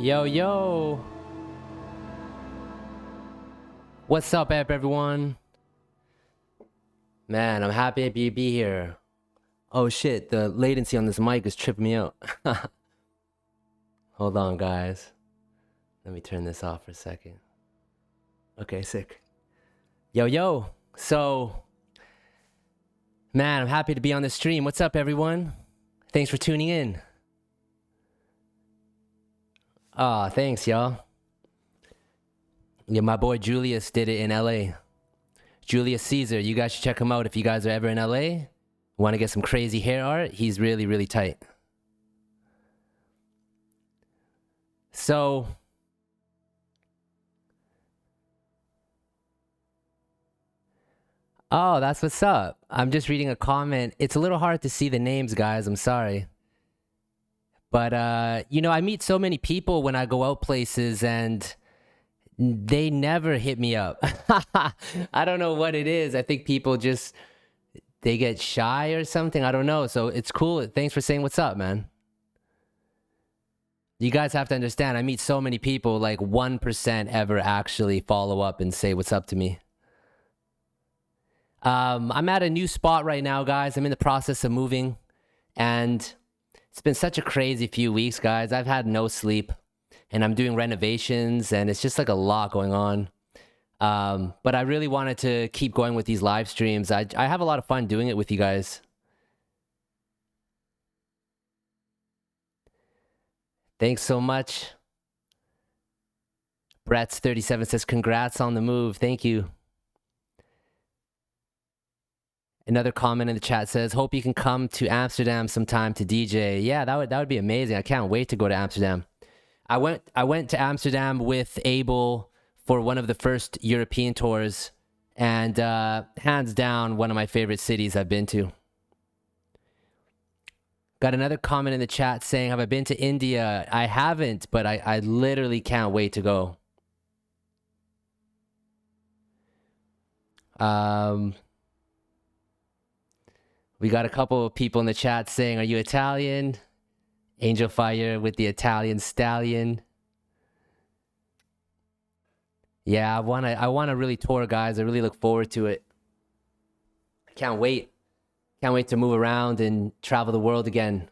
Yo, yo. What's up, everyone? Man, I'm happy to be here. Oh shit, the latency on this mic is tripping me out. Hold on, guys. Let me turn this off for a second. Okay, sick. Yo, yo. So, man, I'm happy to be on the stream. What's up, everyone? Thanks for tuning in. Ah, thanks, y'all. Yeah, my boy Julius did it in LA. Julius Caesar, you guys should check him out if you guys are ever in LA. Want to get some crazy hair art? He's really, really tight. So, oh, that's what's up. I'm just reading a comment. It's a little hard to see the names, guys. I'm sorry. But, you know, I meet so many people when I go out places and they never hit me up. I don't know what it is. I think people just, they get shy or something. I don't know. So it's cool. Thanks for saying what's up, man. You guys have to understand, I meet so many people, like 1% ever actually follow up and say what's up to me. I'm at a new spot right now, guys. I'm in the process of moving, and it's been such a crazy few weeks, guys. I've had no sleep, and I'm doing renovations, and it's just like a lot going on. But I really wanted to keep going with these live streams. I have a lot of fun doing it with you guys. Thanks so much. Brett's37 says, congrats on the move. Thank you. Another comment in the chat says, hope you can come to Amsterdam sometime to DJ. Yeah, that would be amazing. I can't wait to go to Amsterdam. I went to Amsterdam with Abel for one of the first European tours, and hands down, one of my favorite cities I've been to. Got another comment in the chat saying, have I been to India? I haven't, but I literally can't wait to go. We got a couple of people in the chat saying, are you Italian? Angel Fire with the Italian stallion. Yeah, I wanna really tour, guys. I really look forward to it. I can't wait. Can't wait to move around and travel the world again.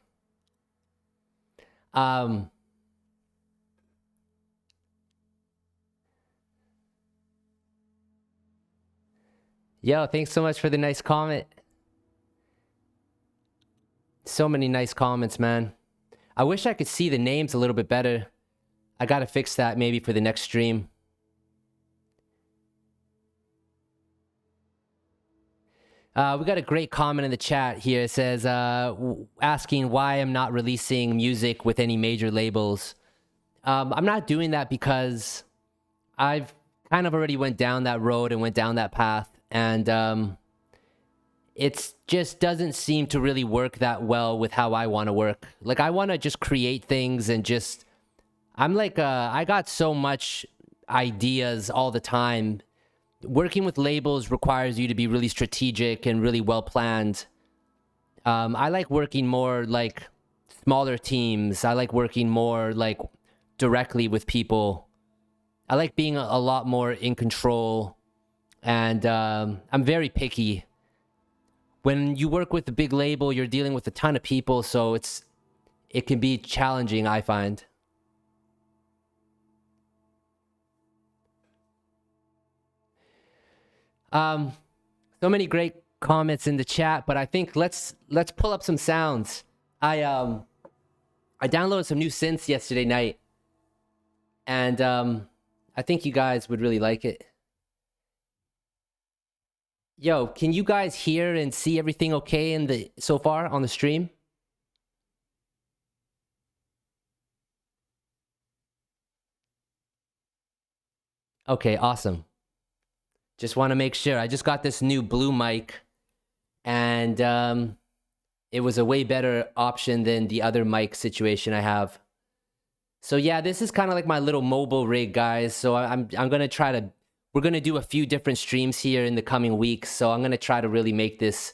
Yo, thanks so much for the nice comment. So many nice comments, man. I wish I could see the names a little bit better. I gotta fix that maybe for the next stream. We got a great comment in the chat here. It says, asking why I'm not releasing music with any major labels. I'm not doing that because I've kind of already went down that road and went down that path. And it just doesn't seem to really work that well with how I want to work. Like, I want to just create things and just... I'm like, I got so much ideas all the time. Working with labels requires you to be really strategic and really well planned. I like working more like smaller teams. I like working more like directly with people. I like being a lot more in control, and I'm very picky. When you work with a big label, you're dealing with a ton of people, so it can be challenging, I find. So many great comments in the chat, but I think let's pull up some sounds. I downloaded some new synths yesterday night, and I think you guys would really like it. Yo, can you guys hear and see everything okay so far on the stream? Okay, awesome. Just want to make sure. I just got this new blue mic, and it was a way better option than the other mic situation I have. So yeah, this is kind of like my little mobile rig, guys. So I'm gonna try to... We're gonna do a few different streams here in the coming weeks. So I'm gonna try to really make this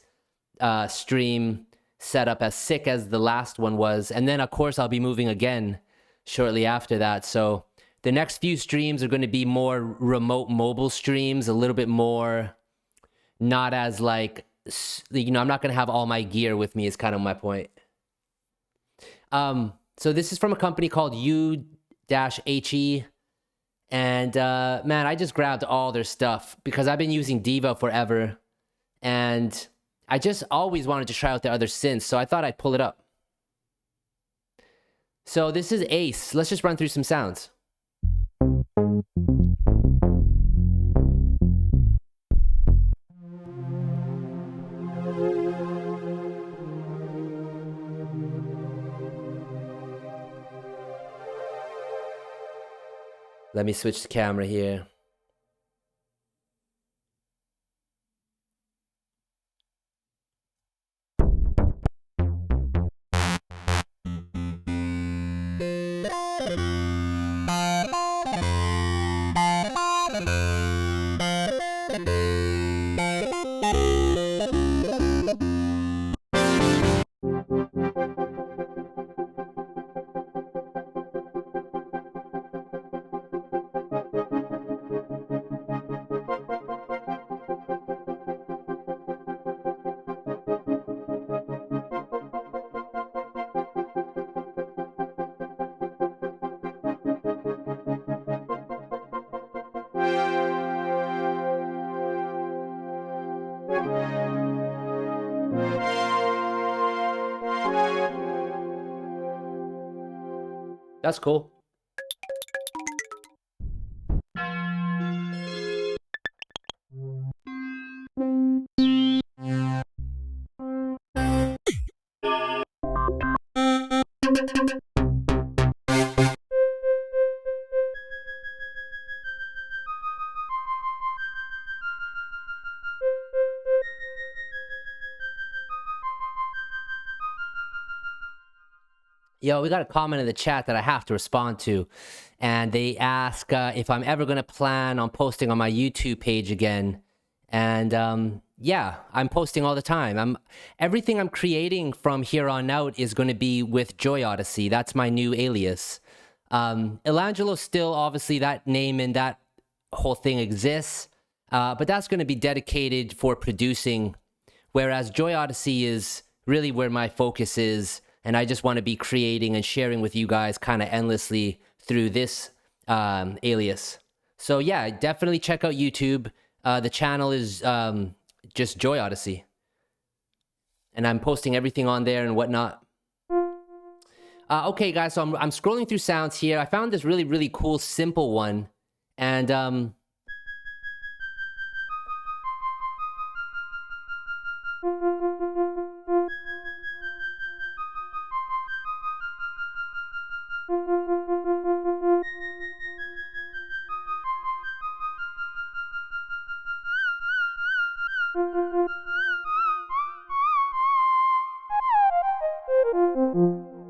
stream setup as sick as the last one was, and then of course I'll be moving again. shortly after that. So the next few streams are going to be more remote mobile streams, a little bit more, not as like, you know, I'm not going to have all my gear with me is kind of my point. So this is from a company called Ytiet. And man, I just grabbed all their stuff because I've been using Diva forever. And I just always wanted to try out their other synths, so I thought I'd pull it up. So this is Ace. Let's just run through some sounds. Let me switch the camera here. That's cool. Yo, we got a comment in the chat that I have to respond to. And they ask if I'm ever going to plan on posting on my YouTube page again. And yeah, I'm posting all the time. Everything I'm creating from here on out is going to be with JoyOdyssey. That's my new alias. Illangelo still, obviously, that name and that whole thing exists. But that's going to be dedicated for producing. Whereas JoyOdyssey is really where my focus is. And I just want to be creating and sharing with you guys kind of endlessly through this alias. So yeah, definitely check out YouTube. The channel is just JoyOdyssey. And I'm posting everything on there and whatnot. Okay, guys, so I'm scrolling through sounds here. I found this really, really cool, simple one. And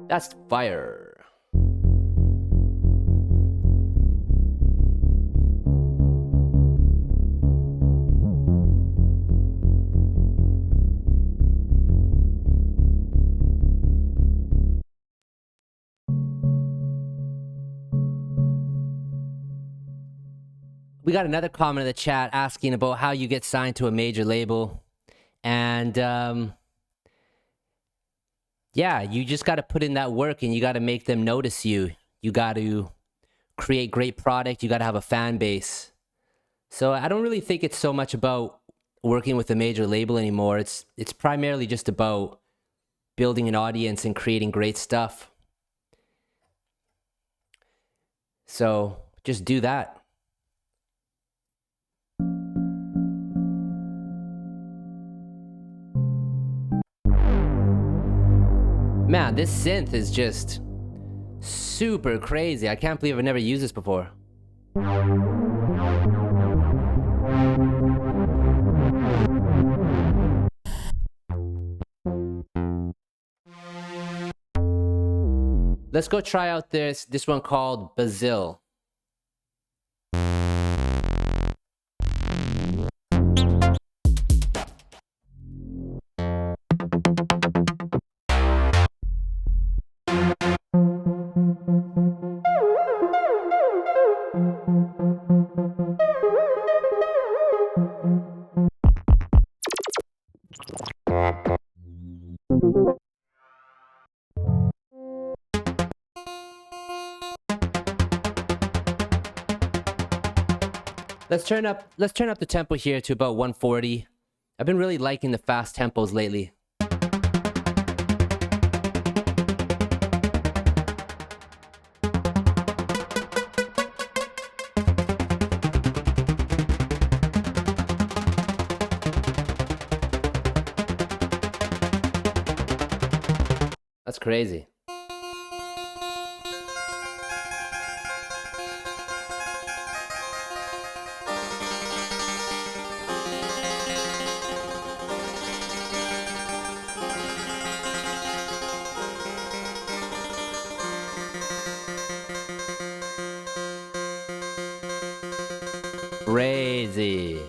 that's fire. We got another comment in the chat asking about how you get signed to a major label. And yeah, you just got to put in that work and you got to make them notice you. You got to create great product. You got to have a fan base. So I don't really think it's so much about working with a major label anymore. It's primarily just about building an audience and creating great stuff. So just do that. Man, this synth is just super crazy. I can't believe I've never used this before. Let's go try out this one called Basil. Let's turn up the tempo here to about 140. I've been really liking the fast tempos lately. That's crazy. Crazy.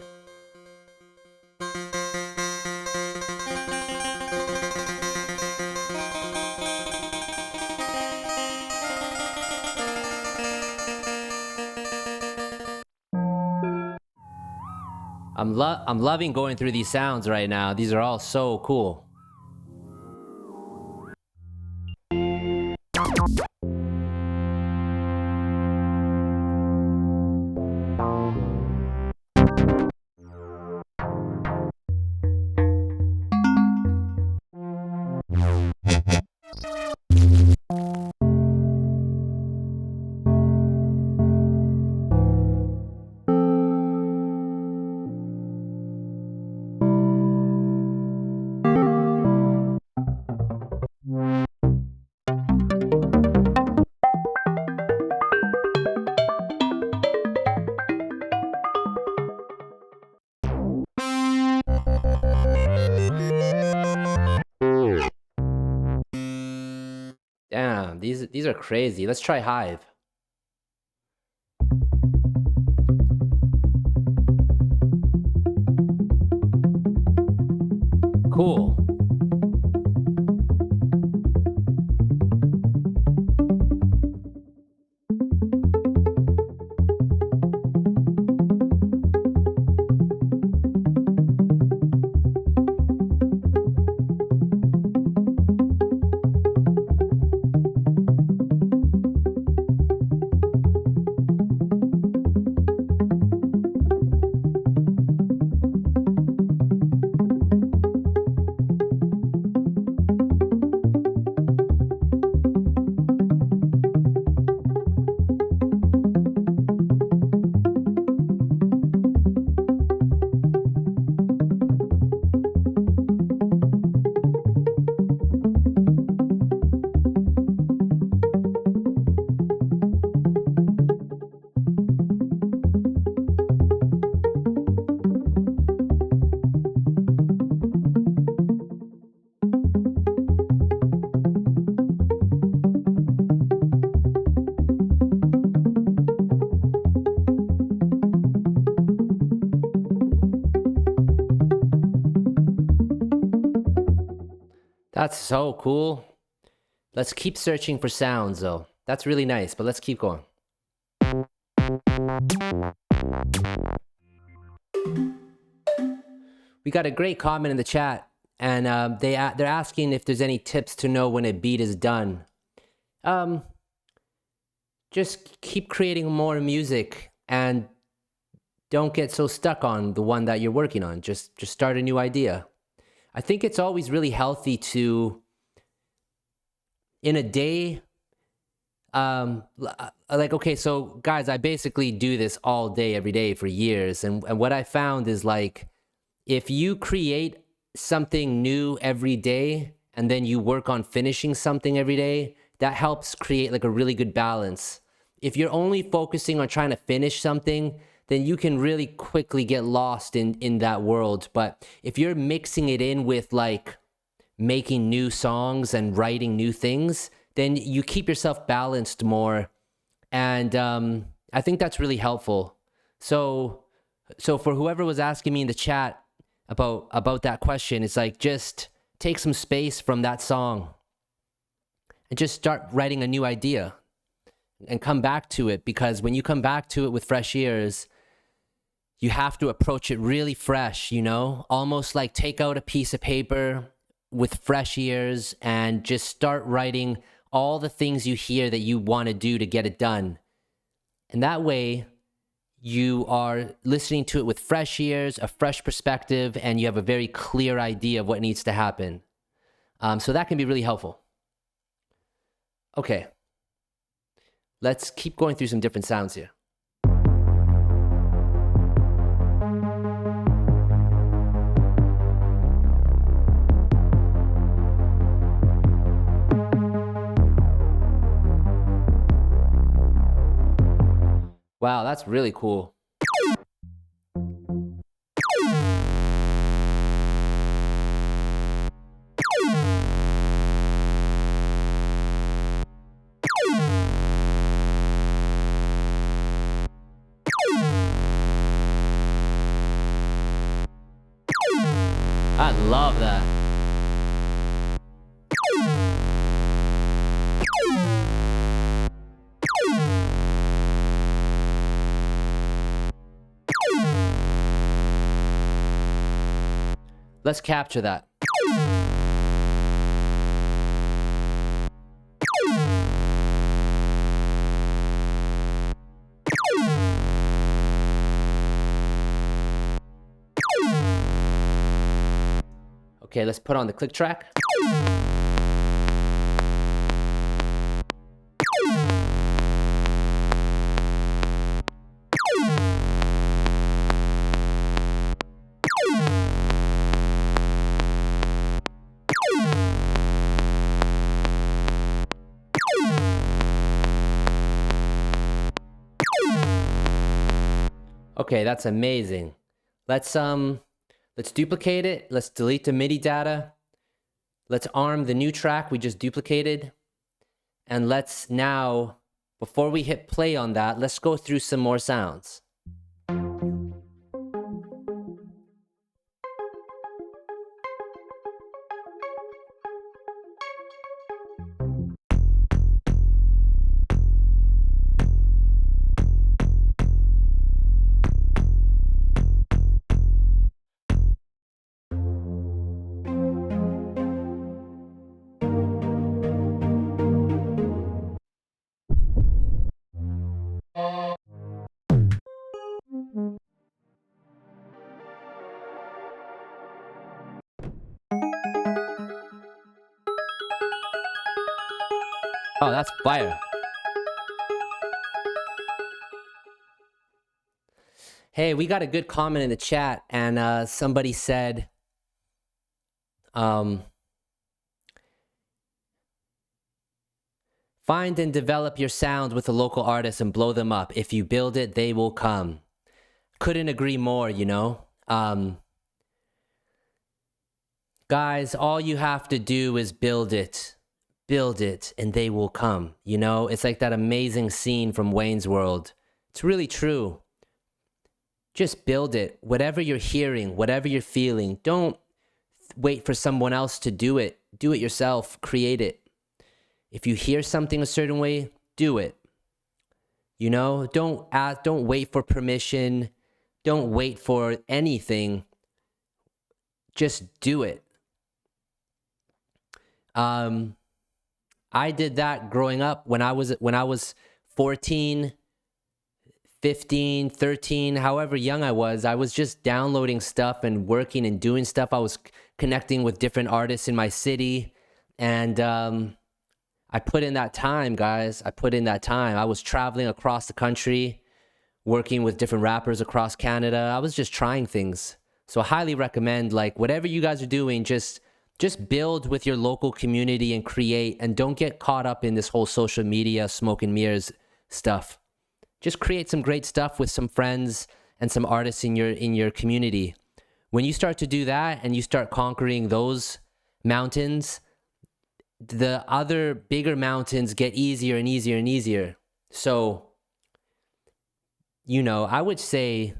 I'm loving going through these sounds right now. These are all so cool. Damn, these are crazy. Let's try Hive. Cool. That's so cool. Let's keep searching for sounds though. That's really nice, but let's keep going. We got a great comment in the chat, and they're asking if there's any tips to know when a beat is done. Just keep creating more music and don't get so stuck on the one that you're working on. Just start a new idea. I think it's always really healthy to, in a day, like, okay, so guys, I basically do this all day, every day for years. And what I found is, like, if you create something new every day and then you work on finishing something every day, that helps create like a really good balance. If you're only focusing on trying to finish something, then you can really quickly get lost in that world. But if you're mixing it in with like making new songs and writing new things, then you keep yourself balanced more. And I think that's really helpful. So for whoever was asking me in the chat about that question, it's like, just take some space from that song and just start writing a new idea and come back to it. Because when you come back to it with fresh ears, you have to approach it really fresh, you know, almost like take out a piece of paper with fresh ears and just start writing all the things you hear that you want to do to get it done. And that way you are listening to it with fresh ears, a fresh perspective, and you have a very clear idea of what needs to happen. So that can be really helpful. Okay, let's keep going through some different sounds here. Wow, that's really cool. I love that. Let's capture that. Okay, let's put on the click track. Okay, that's amazing. Let's duplicate it. Let's delete the MIDI data. Let's arm the new track we just duplicated. And let's now, before we hit play on that, let's go through some more sounds. Oh, that's fire. Hey, we got a good comment in the chat, and somebody said, find and develop your sound with a local artist and blow them up. If you build it, they will come. Couldn't agree more, you know? Guys, all you have to do is build it, and they will come, you know? It's like that amazing scene from Wayne's World. It's really true. Just build it. Whatever you're hearing, whatever you're feeling, don't wait for someone else to do it. Do it yourself. Create it. If you hear something a certain way, do it. You know, don't wait for permission. Don't wait for anything. Just do it. I did that growing up when I was 14, 15, 13, however young I was just downloading stuff and working and doing stuff. I was connecting with different artists in my city, and I put in that time, guys. I put in that time. I was traveling across the country, working with different rappers across Canada. I was just trying things. So I highly recommend, like, whatever you guys are doing, just build with your local community and create, and don't get caught up in this whole social media smoke and mirrors stuff. Just create some great stuff with some friends and some artists in your community. When you start to do that and you start conquering those mountains, the other bigger mountains get easier and easier and easier. So, you know, I would say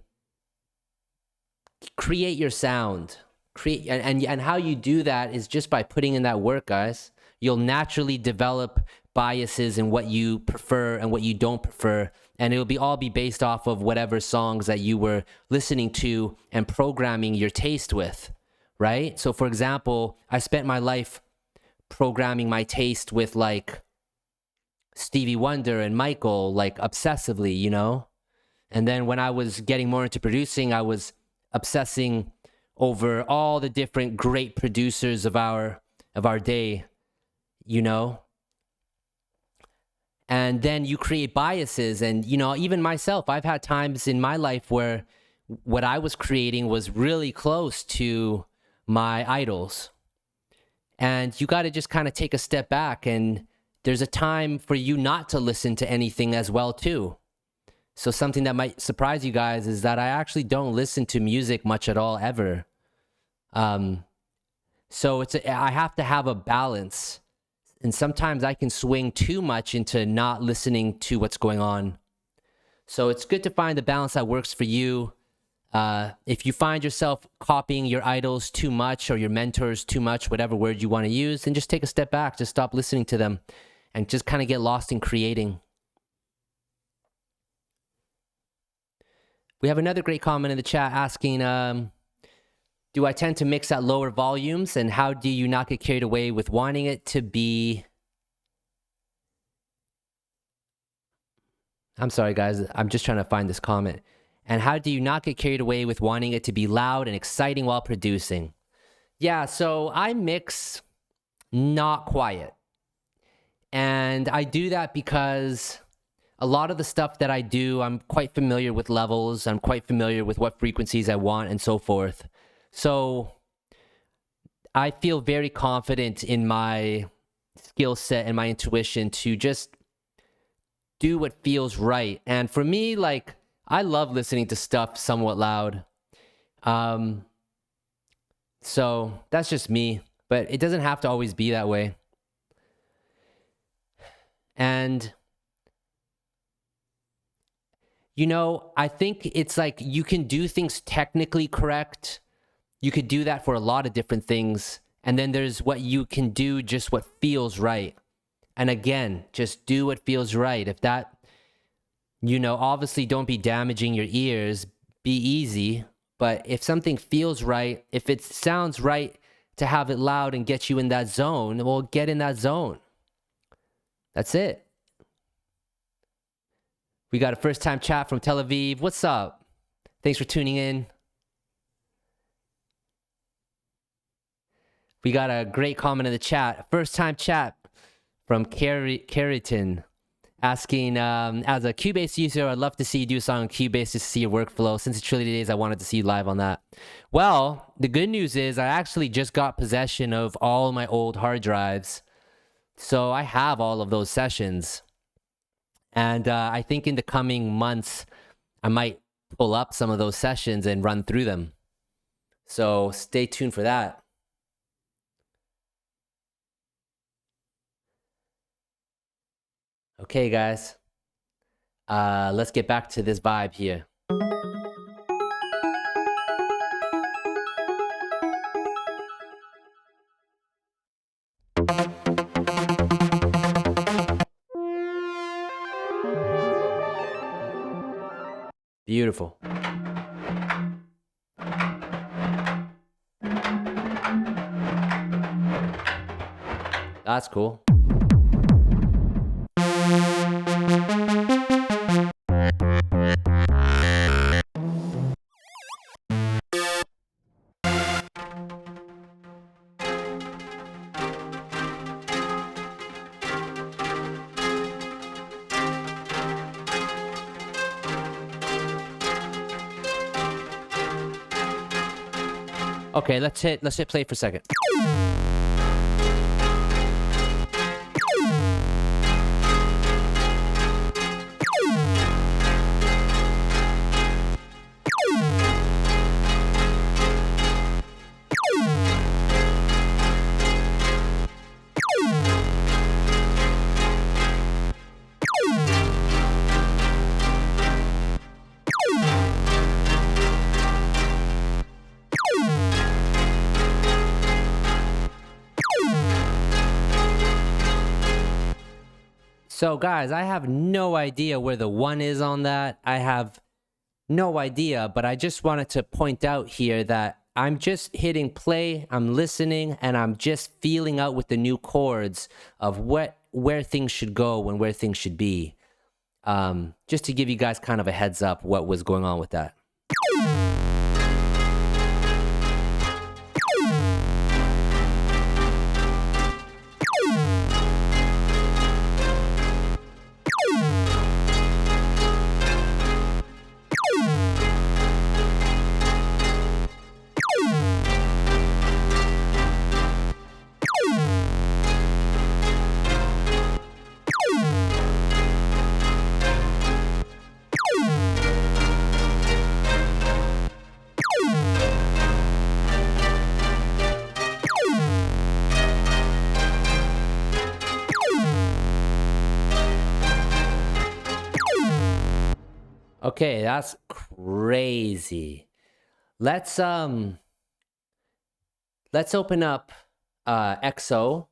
create your sound. Create, and how you do that is just by putting in that work, guys. You'll naturally develop biases in what you prefer and what you don't prefer, and it'll all be based off of whatever songs that you were listening to and programming your taste with, right? So for example, I spent my life programming my taste with like Stevie Wonder and Michael, like obsessively, you know? And then when I was getting more into producing, I was obsessing over all the different great producers of our day, you know? And then you create biases. And, you know, even myself, I've had times in my life where what I was creating was really close to my idols. And you got to just kind of take a step back, and there's a time for you not to listen to anything as well too. So something that might surprise you guys is that I actually don't listen to music much at all ever. So I have to have a balance. And sometimes I can swing too much into not listening to what's going on. So it's good to find the balance that works for you. If you find yourself copying your idols too much or your mentors too much, whatever word you want to use, then just take a step back, just stop listening to them and just kind of get lost in creating. We have another great comment in the chat asking, do I tend to mix at lower volumes, and how do you not get carried away with wanting it to be... I'm sorry, guys. I'm just trying to find this comment. And how do you not get carried away with wanting it to be loud and exciting while producing? Yeah, so I mix not quiet. And I do that because a lot of the stuff that I do, I'm quite familiar with levels. I'm quite familiar with what frequencies I want and so forth. So I feel very confident in my skill set and my intuition to just do what feels right. And for me, like, I love listening to stuff somewhat loud. So that's just me, but it doesn't have to always be that way. And, you know, I think it's like you can do things technically correct. You could do that for a lot of different things. And then there's what you can do, just what feels right. And again, just do what feels right. If that, you know, obviously don't be damaging your ears, be easy. But if something feels right, if it sounds right to have it loud and get you in that zone, well, get in that zone. That's it. We got a first-time chat from Tel Aviv. What's up? Thanks for tuning in. We got a great comment in the chat. First-time chat from Carrington asking, as a Cubase user, I'd love to see you do a song on Cubase to see your workflow. Since it's Trinity Days, I wanted to see you live on that. Well, the good news is I actually just got possession of all my old hard drives. So I have all of those sessions. And I think in the coming months, I might pull up some of those sessions and run through them. So stay tuned for that. Okay, guys. Let's get back to this vibe here. Beautiful. That's cool. Okay, let's hit play for a second. So guys, I have no idea where the 1 is on that. I have no idea, but I just wanted to point out here that I'm just hitting play, I'm listening, and I'm just feeling out with the new chords of where things should go and where things should be. Just to give you guys kind of a heads up what was going on with that. Okay, that's crazy. Let's open up XO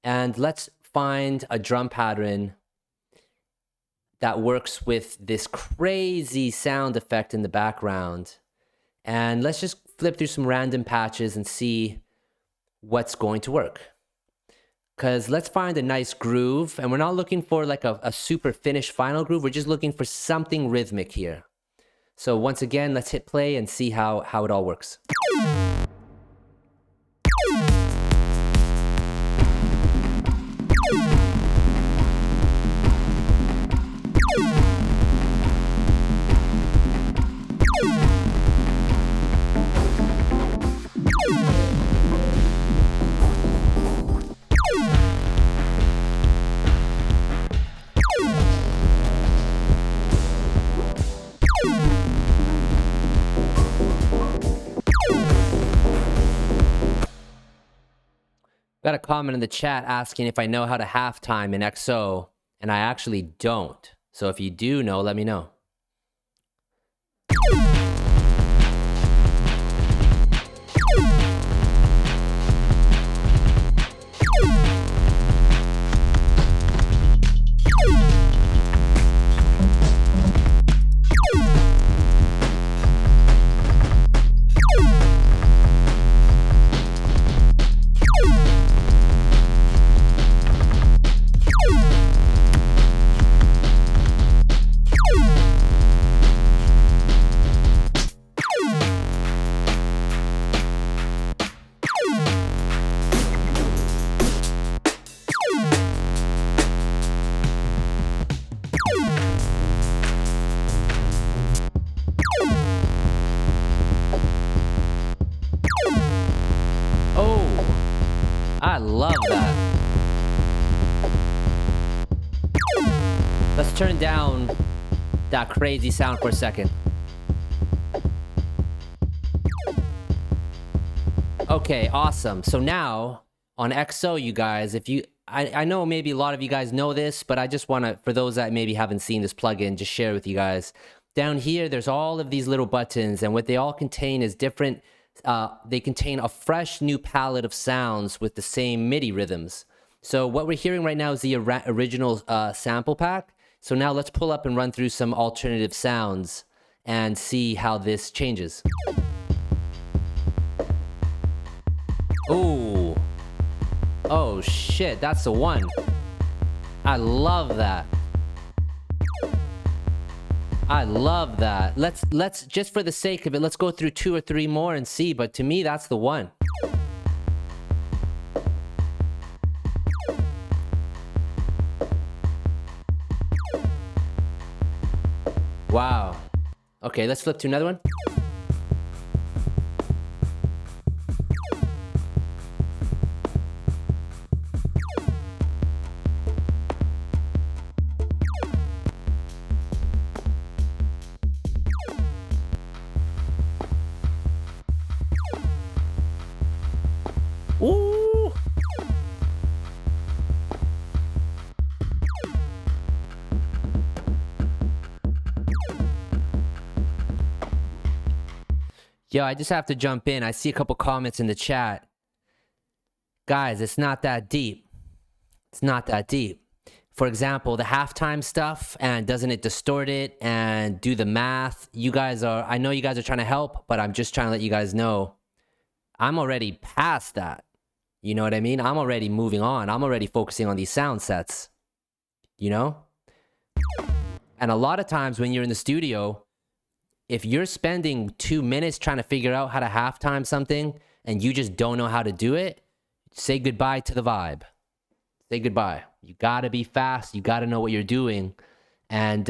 and let's find a drum pattern that works with this crazy sound effect in the background. And let's just flip through some random patches and see what's going to work. Because let's find a nice groove, and we're not looking for like a super finished final groove. We're just looking for something rhythmic here. So once again, let's hit play and see how it all works. Got a comment in the chat asking if I know how to halftime in XO, and I actually don't. So if you do know, let me know. I love that. Let's turn down that crazy sound for a second. Okay, awesome. So now on XO, you guys, if you, I know maybe a lot of you guys know this, but I just want to, for those that maybe haven't seen this plugin, just share with you guys. Down here, there's all of these little buttons, and what they all contain is different. They contain a fresh new palette of sounds with the same MIDI rhythms. So what we're hearing right now is the original sample pack. So now let's pull up and run through some alternative sounds and see how this changes. Ooh. Oh shit, that's the one. I love that. I love that. Let's just for the sake of it, let's go through 2 or 3 more and see, but to me that's the one. Wow. Okay, let's flip to another one. Ooh. Yo, I just have to jump in. I see a couple comments in the chat. Guys, it's not that deep. It's not that deep. For example, the halftime stuff, and doesn't it distort it and do the math? You guys are, I know you guys are trying to help, but I'm just trying to let you guys know I'm already past that. You know what I mean? I'm already moving on. I'm already focusing on these sound sets. You know? And a lot of times when you're in the studio, if you're spending 2 minutes trying to figure out how to halftime something and you just don't know how to do it, say goodbye to the vibe. Say goodbye. You gotta be fast. You gotta know what you're doing. And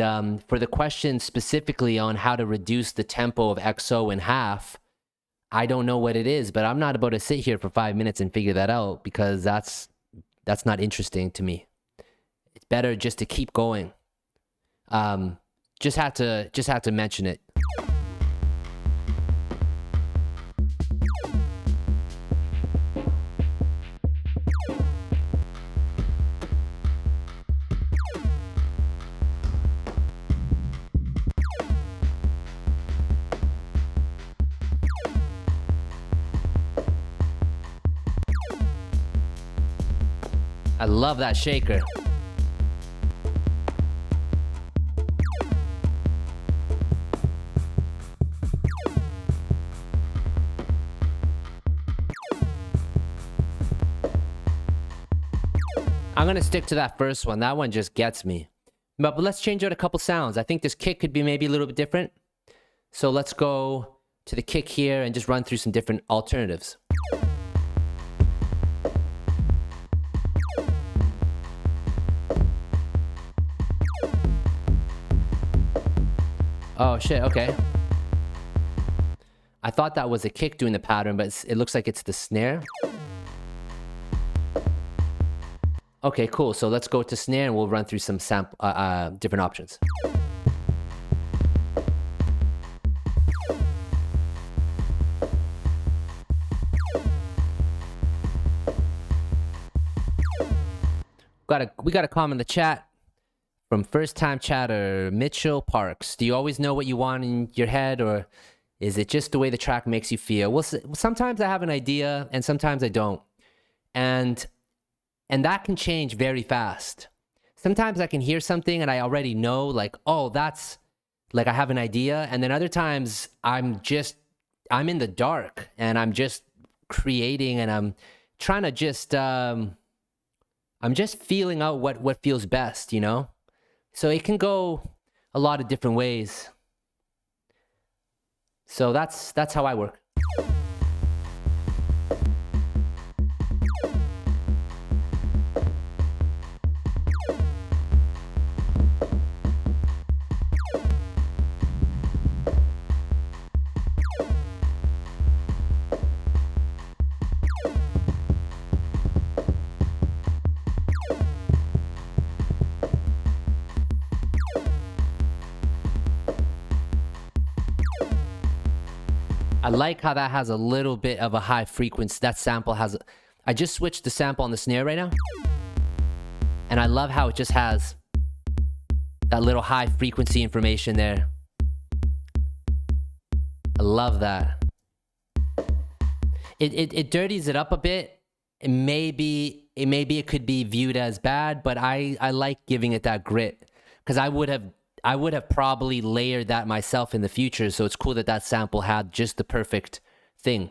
for the question specifically on how to reduce the tempo of XO in half, I don't know what it is, but I'm not about to sit here for 5 minutes and figure that out, because that's not interesting to me. It's better just to keep going. Just had to mention it. I love that shaker. I'm gonna stick to that first one. That one just gets me. But let's change out a couple sounds. I think this kick could be maybe a little bit different. So let's go to the kick here and just run through some different alternatives. Oh shit, okay. I thought that was a kick doing the pattern, but it looks like it's the snare. Okay, cool. So let's go to snare and we'll run through some different options. We got a comment in the chat from first time chatter, Mitchell Parks. Do you always know what you want in your head, or is it just the way the track makes you feel? Well, sometimes I have an idea and sometimes I don't. And that can change very fast. Sometimes I can hear something and I already know, like, oh, that's, like, I have an idea. And then other times I'm in the dark and I'm just creating and I'm trying to just, I'm just feeling out what feels best, you know? So it can go a lot of different ways. So that's how I work. I like how that has a little bit of a high frequency. That sample has, I just switched the sample on the snare right now. And I love how it just has that little high frequency information there. I love that. It dirties it up a bit. Maybe it could be viewed as bad, but I like giving it that grit, because I would have probably layered that myself in the future. So it's cool that that sample had just the perfect thing.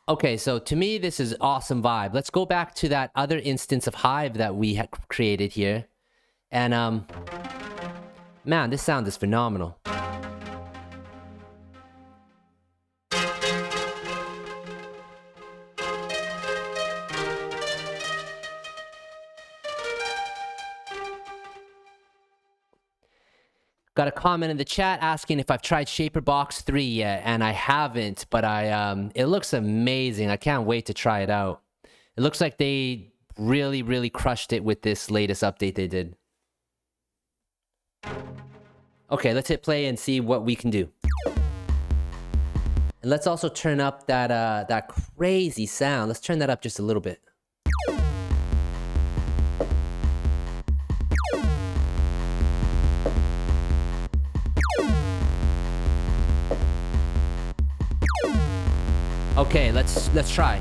Okay, so to me, this is awesome vibe. Let's go back to that other instance of Hive that we had created here. And man, this sound is phenomenal. Got a comment in the chat asking if I've tried Shaperbox 3 yet, and I haven't, but it looks amazing. I can't wait to try it out. It looks like they really, really crushed it with this latest update they did. Okay, let's hit play and see what we can do. And let's also turn up that crazy sound. Let's turn that up just a little bit. Okay, let's try.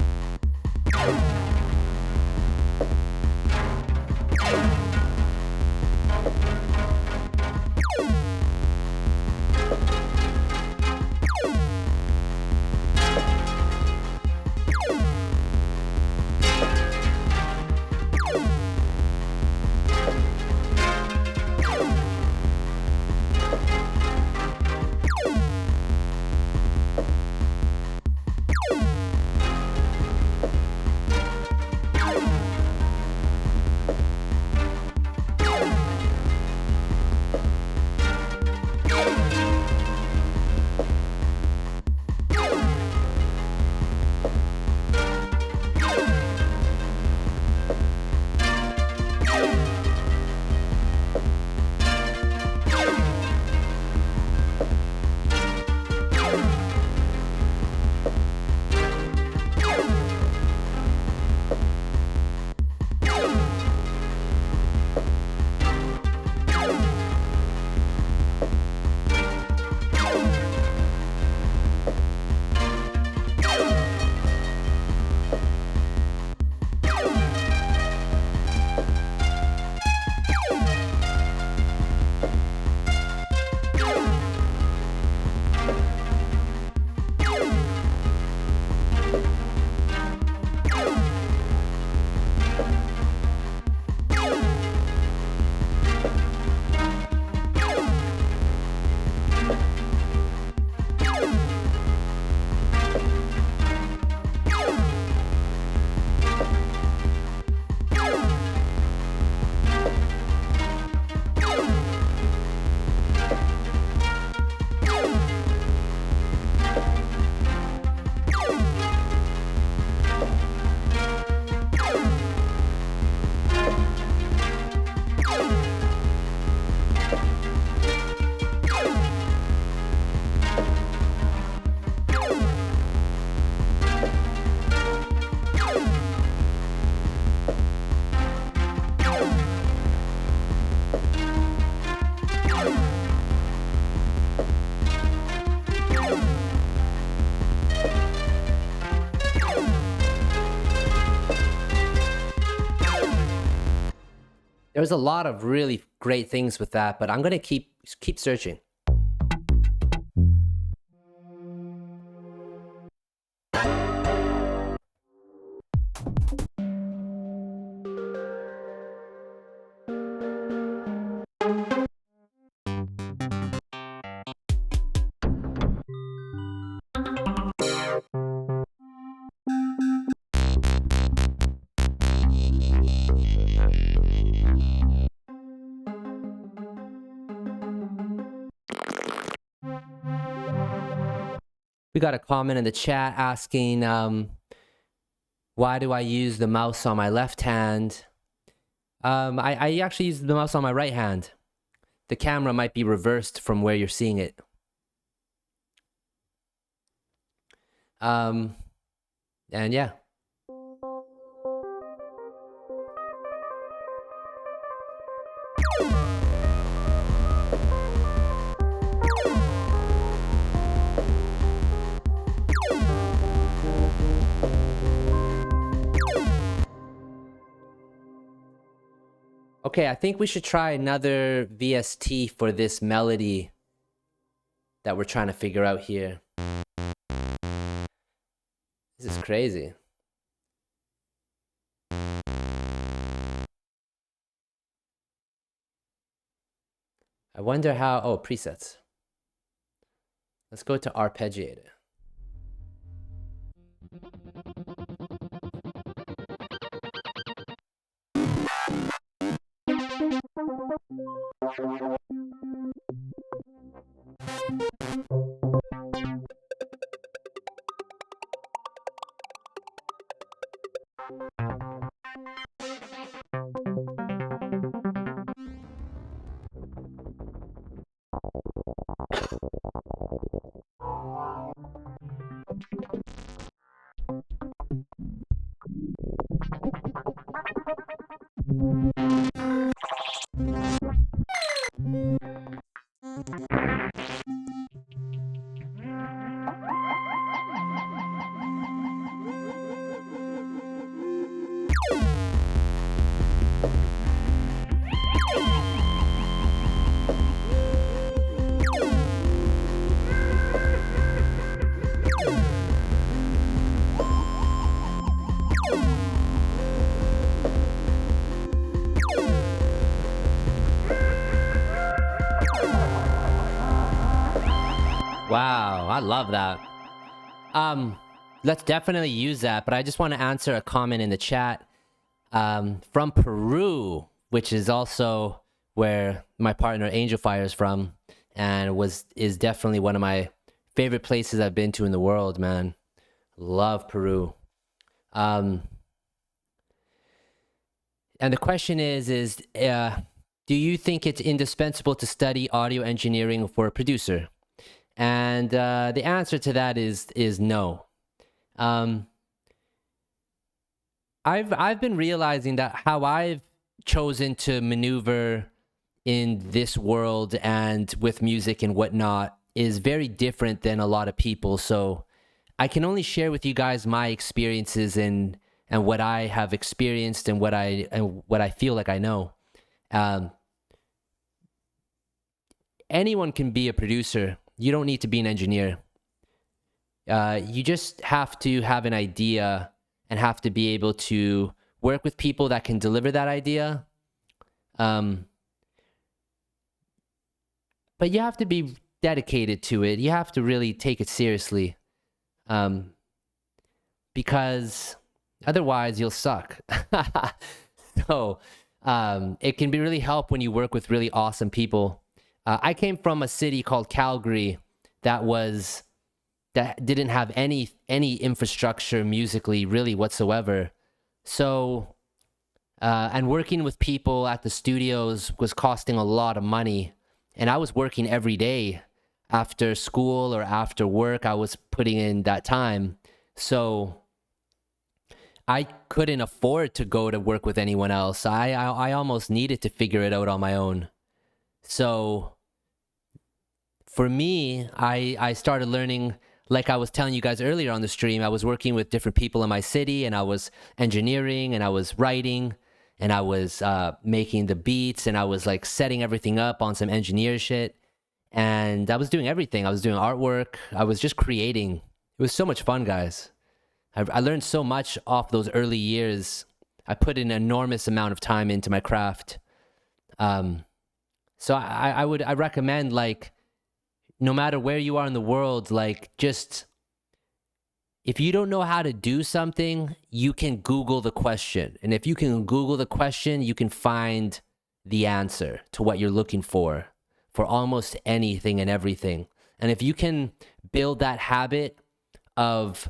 There's a lot of really great things with that, but I'm gonna keep searching. We got a comment in the chat asking, why do I use the mouse on my left hand? I actually use the mouse on my right hand. The camera might be reversed from where you're seeing it. And yeah. Okay, I think we should try another VST for this melody that we're trying to figure out here. This is crazy. I wonder how... Oh, presets. Let's go to arpeggiate it. Wow, I love that. Let's definitely use that, but I just want to answer a comment in the chat from Peru, which is also where my partner Angel Fire is from, and is definitely one of my favorite places I've been to in the world, man. Love Peru. And the question is do you think it's indispensable to study audio engineering for a producer? And the answer to that is no. I've been realizing that how I've chosen to maneuver in this world and with music and whatnot is very different than a lot of people. So I can only share with you guys my experiences and what I have experienced and what I feel like I know. Anyone can be a producer. You don't need to be an engineer. You just have to have an idea and have to be able to work with people that can deliver that idea. But you have to be dedicated to it. You have to really take it seriously. Because otherwise you'll suck. So it can be really help when you work with really awesome people. I came from a city called Calgary that didn't have any infrastructure musically really whatsoever. So, and working with people at the studios was costing a lot of money. And I was working every day after school or after work. I was putting in that time. So I couldn't afford to go to work with anyone else. I almost needed to figure it out on my own. So for me, I started learning, like I was telling you guys earlier on the stream, I was working with different people in my city and I was engineering and I was writing. and I was making the beats, and I was like setting everything up on some engineer shit. And I was doing everything. I was doing artwork. I was just creating. It was so much fun, guys. I learned so much off those early years. I put an enormous amount of time into my craft. So I recommend, like, no matter where you are in the world, like, just, if you don't know how to do something, you can Google the question. And if you can Google the question, you can find the answer to what you're looking for almost anything and everything. And if you can build that habit of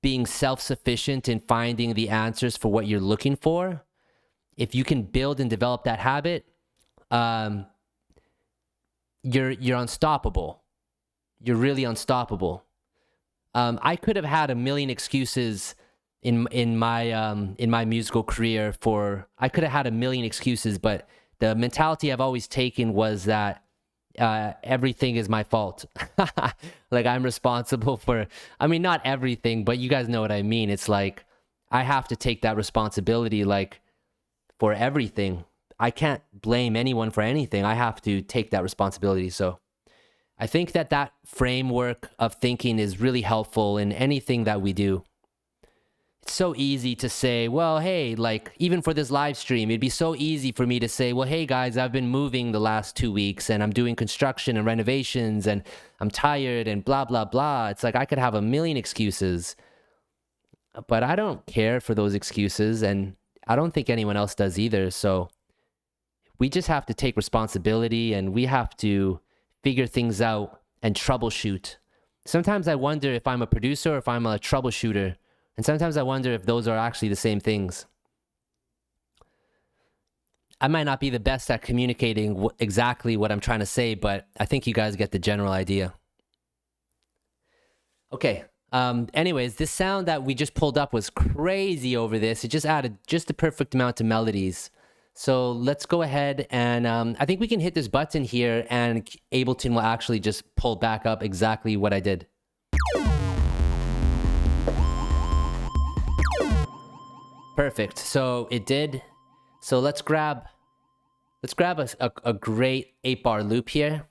being self-sufficient in finding the answers for what you're looking for, if you can build and develop that habit, you're unstoppable. You're really unstoppable. I could have had a million excuses in my musical career I could have had a million excuses, but the mentality I've always taken was that everything is my fault. Like, I'm responsible for, I mean, not everything, but you guys know what I mean. It's like, I have to take that responsibility, like, for everything. I can't blame anyone for anything. I have to take that responsibility. So I think that framework of thinking is really helpful in anything that we do. It's so easy to say, well, hey, like, even for this live stream, it'd be so easy for me to say, well, hey guys, I've been moving the last 2 weeks and I'm doing construction and renovations and I'm tired and blah, blah, blah. It's like, I could have a million excuses, but I don't care for those excuses, and I don't think anyone else does either. So we just have to take responsibility, and we have to figure things out and troubleshoot. Sometimes I wonder if I'm a producer or if I'm a troubleshooter. And sometimes I wonder if those are actually the same things. I might not be the best at communicating exactly what I'm trying to say, but I think you guys get the general idea. Okay. Anyways, this sound that we just pulled up was crazy over this. It just added just the perfect amount of melodies. So let's go ahead and I think we can hit this button here, and Ableton will actually just pull back up exactly what I did. Perfect. So it did. So let's grab a great 8-bar loop here.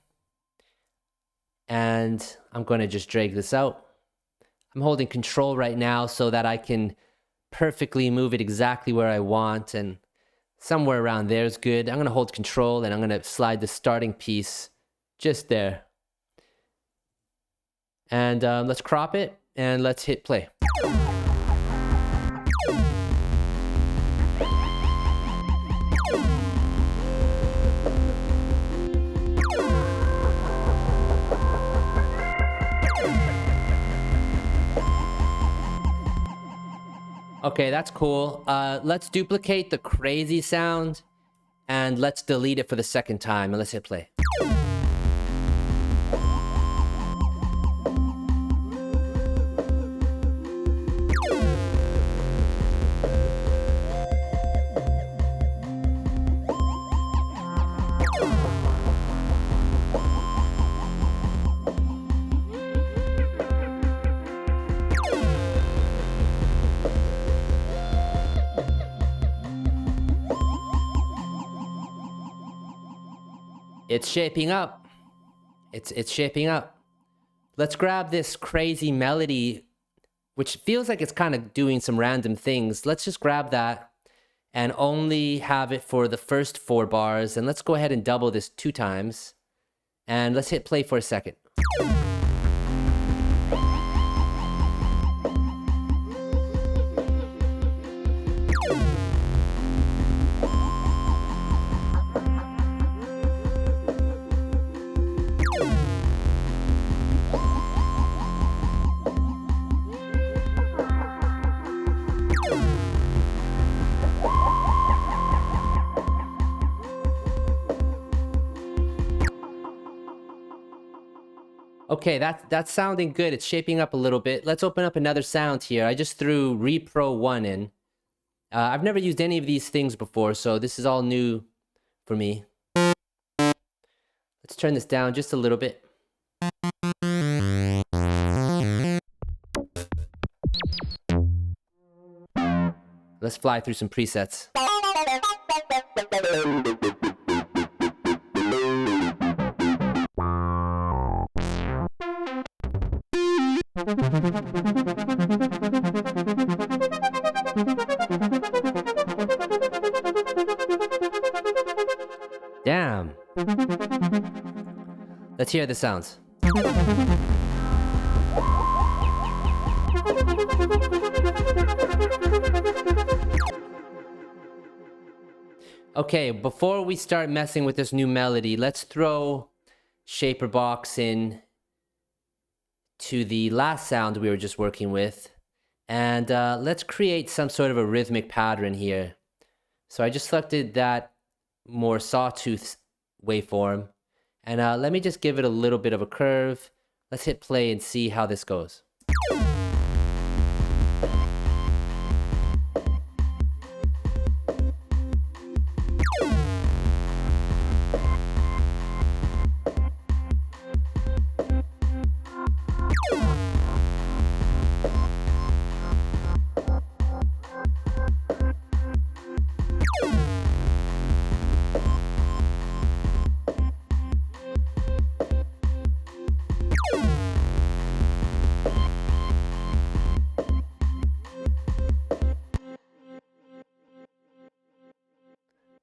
And I'm going to just drag this out. I'm holding control right now so that I can perfectly move it exactly where I want, and somewhere around there is good. I'm going to hold control, and I'm going to slide the starting piece just there. And let's crop it, and let's hit play. Okay, that's cool. Let's duplicate the crazy sound, and let's delete it for the second time, and let's hit play. It's shaping up. It's shaping up. Let's grab this crazy melody, which feels like it's kind of doing some random things. Let's just grab that and only have it for the first 4 bars. And let's go ahead and double this 2 times. And let's hit play for a second. Okay, that's sounding good. It's shaping up a little bit. Let's open up another sound here. I just threw Repro 1 in. I've never used any of these things before, so this is all new for me. Let's turn this down just a little bit. Let's fly through some presets. Damn. Let's hear the sounds. Okay, before we start messing with this new melody, let's throw Shaper Box in to the last sound we were just working with. And let's create some sort of a rhythmic pattern here. So I just selected that more sawtooth waveform. And let me just give it a little bit of a curve. Let's hit play and see how this goes.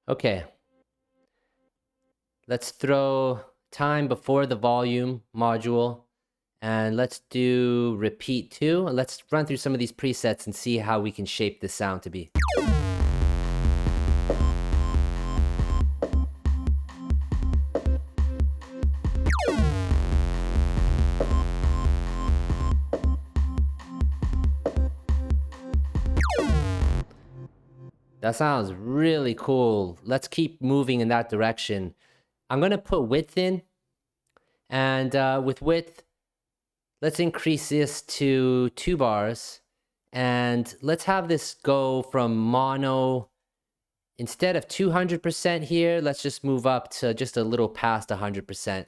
Okay, let's throw time before the volume module, and let's do repeat 2, and let's run through some of these presets and see how we can shape this sound to be. That sounds really cool. Let's keep moving in that direction. I'm gonna put width in, and with width, let's increase this to 2 bars, and let's have this go from mono. Instead of 200% here, let's just move up to just a little past 100%.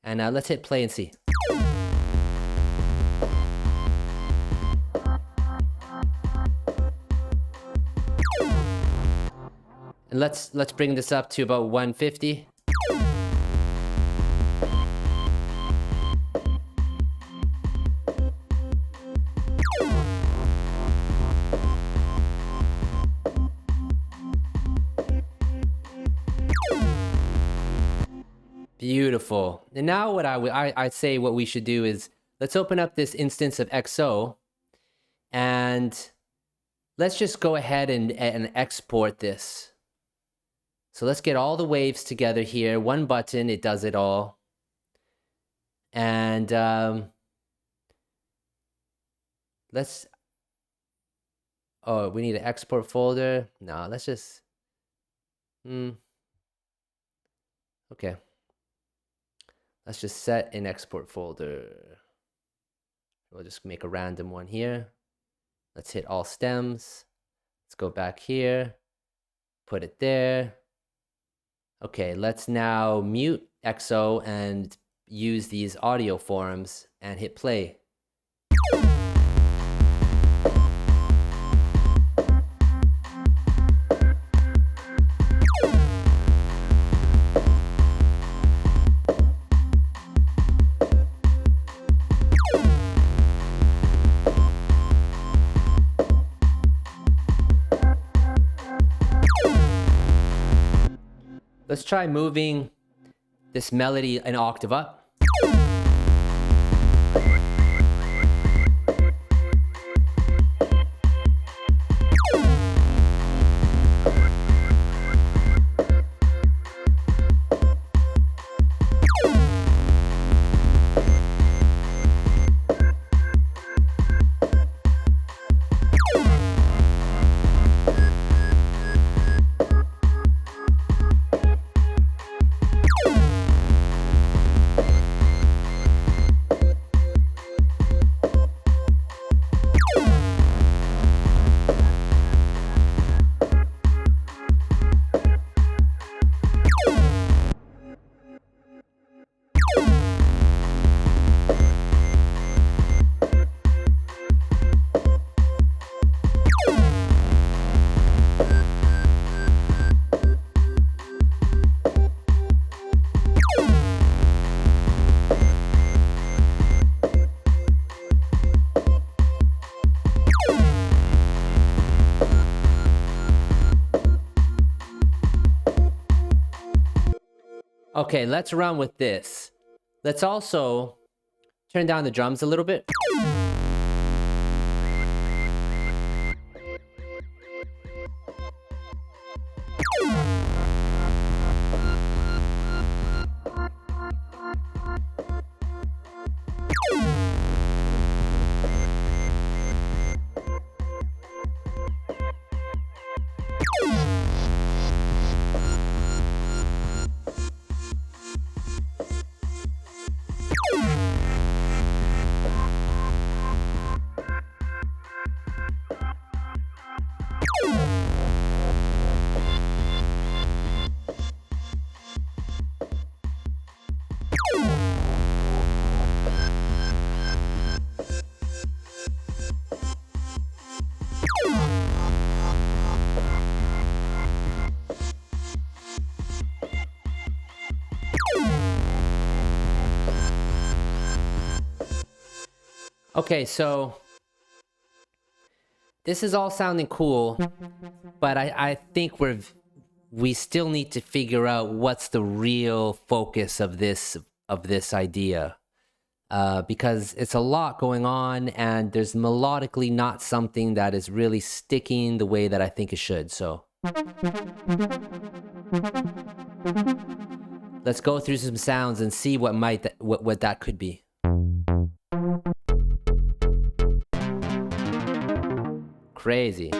And let's hit play and see. And let's bring this up to about 150. Beautiful. And now what I'd say what we should do is let's open up this instance of XO, and let's just go ahead and export this. So let's get all the waves together here. One button, it does it all. And let's, oh, we need an export folder. No, let's just, okay. Let's just set an export folder. We'll just make a random one here. Let's hit all stems. Let's go back here, put it there. Okay, let's now mute XO and use these audio forms and hit play. Let's try moving this melody an octave up. Okay, let's run with this. Let's also turn down the drums a little bit. Okay, so this is all sounding cool, but I think we still need to figure out what's the real focus of this idea, because it's a lot going on, and there's melodically not something that is really sticking the way that I think it should. So let's go through some sounds and see what that could be. Crazy.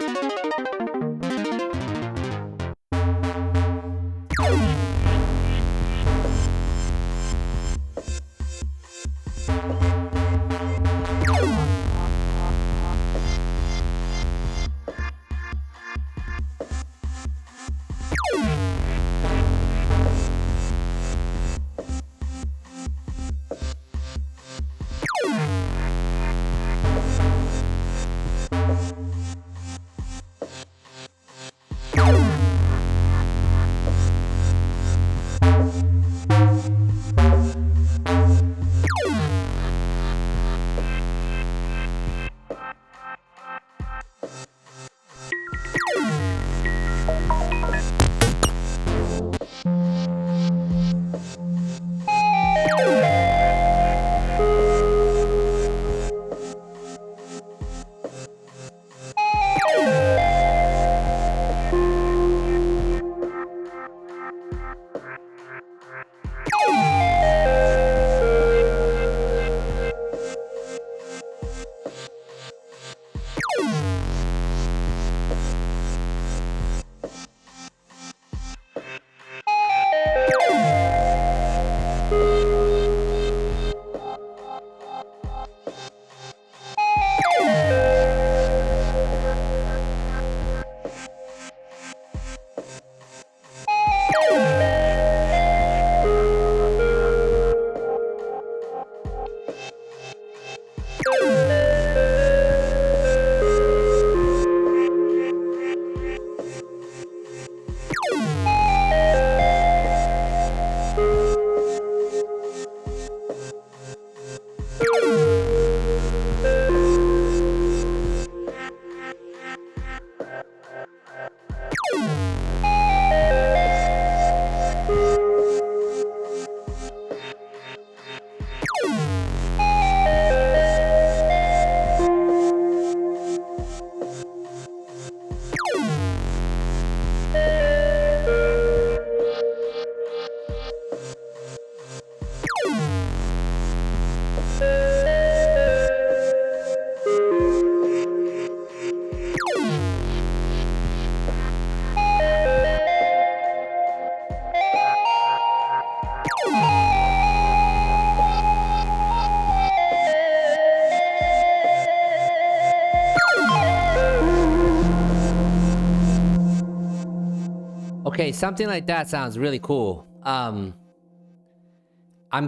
Okay, something like that sounds really cool. I'm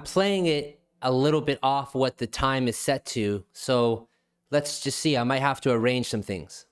playing it a little bit off what the time is set to, so let's just see. I might have to arrange some things.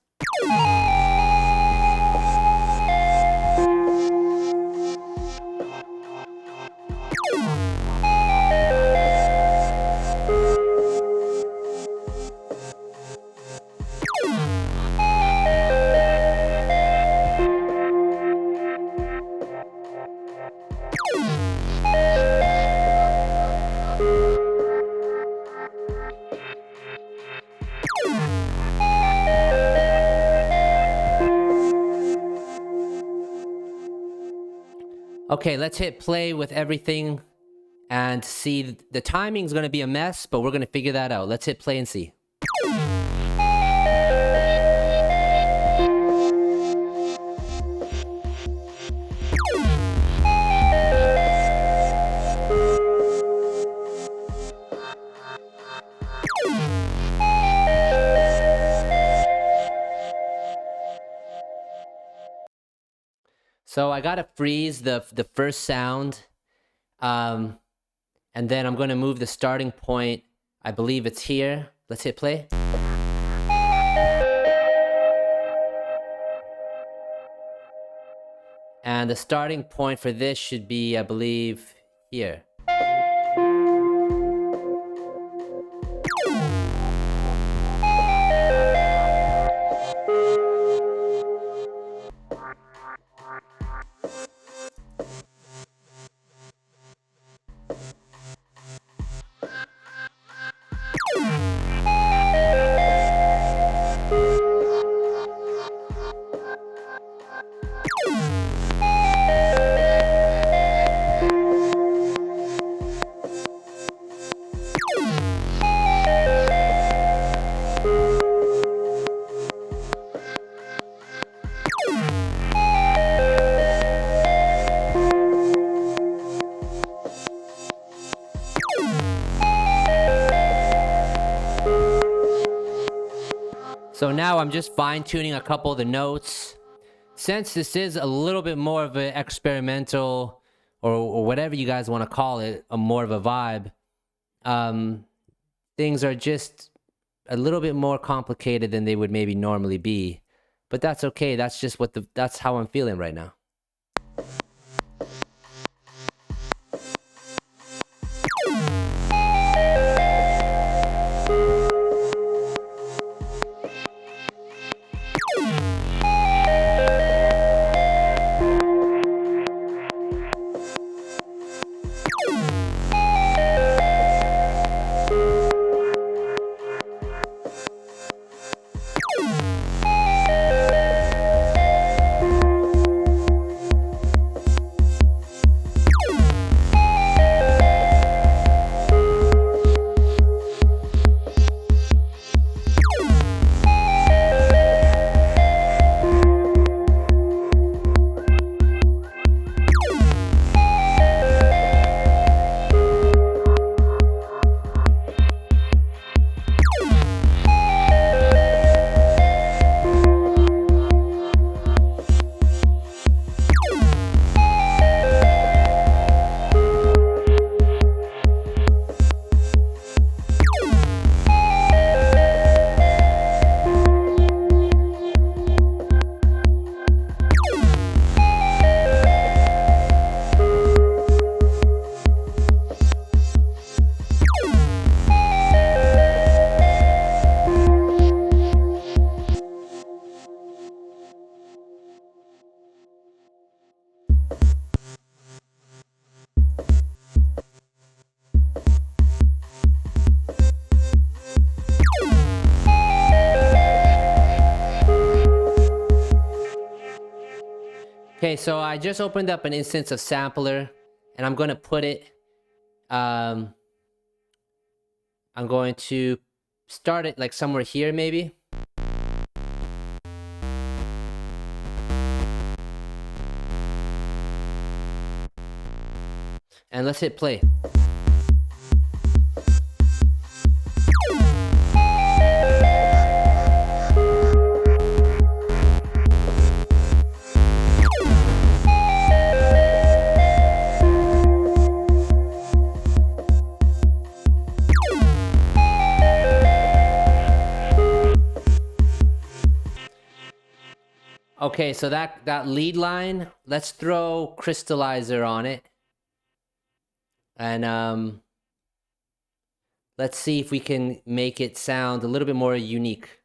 Okay, let's hit play with everything and see. The timing's gonna be a mess, but we're gonna figure that out. Let's hit play and see. So I gotta freeze the first sound, and then I'm gonna move the starting point. I believe it's here. Let's hit play. And the starting point for this should be, I believe, here. So now I'm just fine-tuning a couple of the notes. Since this is a little bit more of an experimental, or whatever you guys want to call it, more of a vibe, things are just a little bit more complicated than they would maybe normally be. But that's okay. That's just that's how I'm feeling right now. Okay, so I just opened up an instance of Sampler, and I'm going to put it, I'm going to start it like somewhere here maybe. And let's hit play. Okay, so that lead line, let's throw Crystallizer on it. And let's see if we can make it sound a little bit more unique.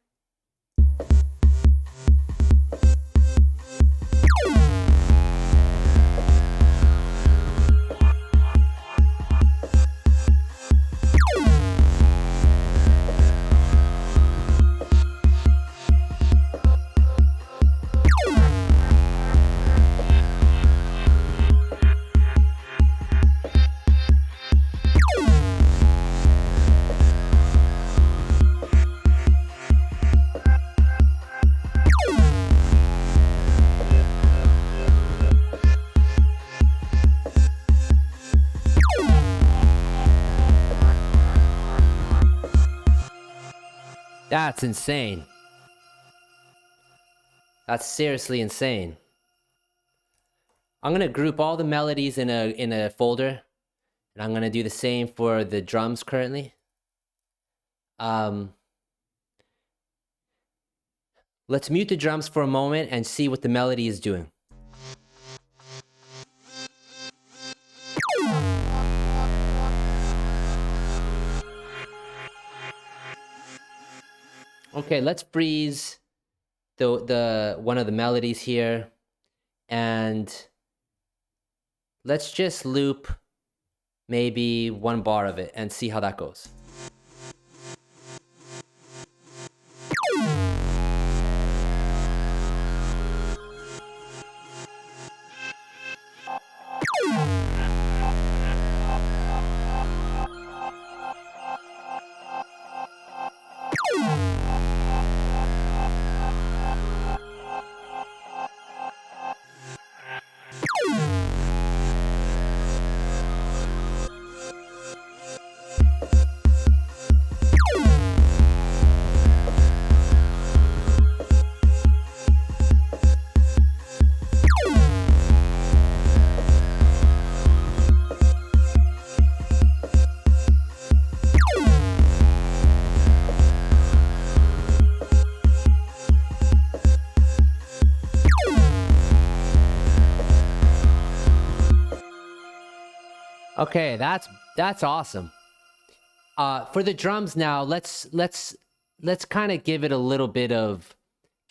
That's insane. That's seriously insane. I'm gonna group all the melodies in a folder, and I'm gonna do the same for the drums currently. Let's mute the drums for a moment and see what the melody is doing. Okay, let's freeze the one of the melodies here, and let's just loop maybe one bar of it and see how that goes. Okay, that's awesome. For the drums now, let's kind of give it a little bit of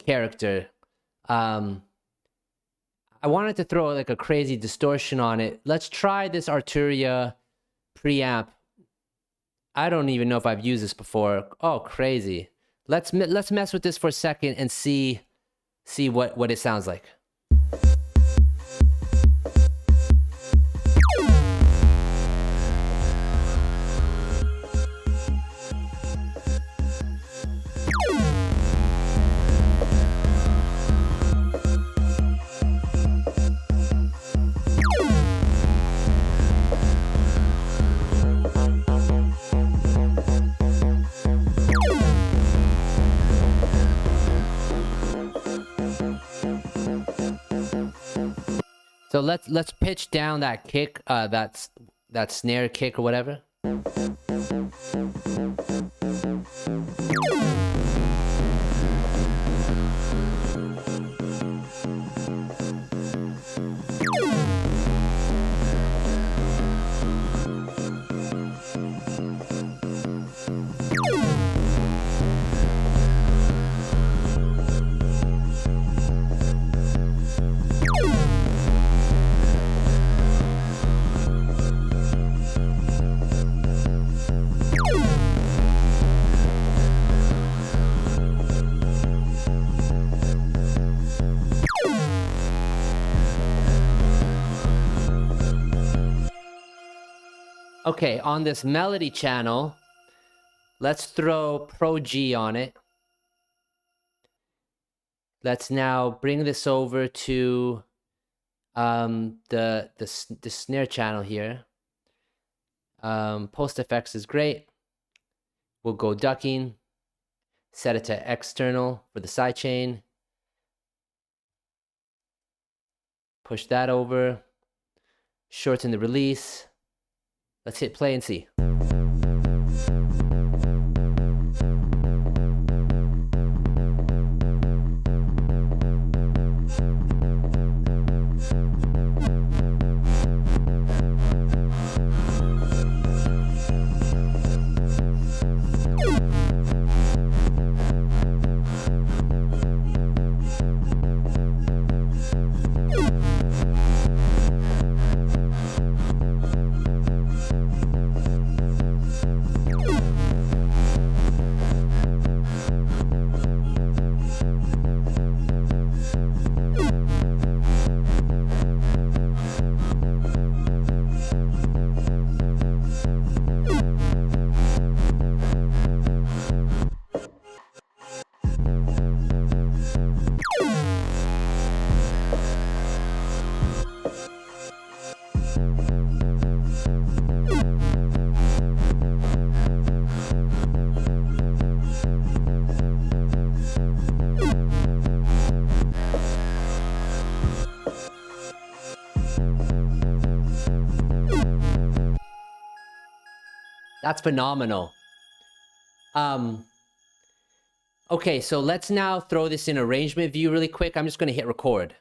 character. I wanted to throw like a crazy distortion on it. Let's try this Arturia preamp. I don't even know if I've used this before. Oh, crazy. Let's mess with this for a second and see what it sounds like. So let's pitch down that kick, that snare kick or whatever. Okay, on this melody channel, let's throw Pro G on it. Let's now bring this over to the snare channel here. Post effects is great. We'll go ducking, set it to external for the sidechain. Push that over, shorten the release. Let's hit play and see. That's phenomenal. Okay, so let's now throw this in arrangement view really quick. I'm just going to hit record.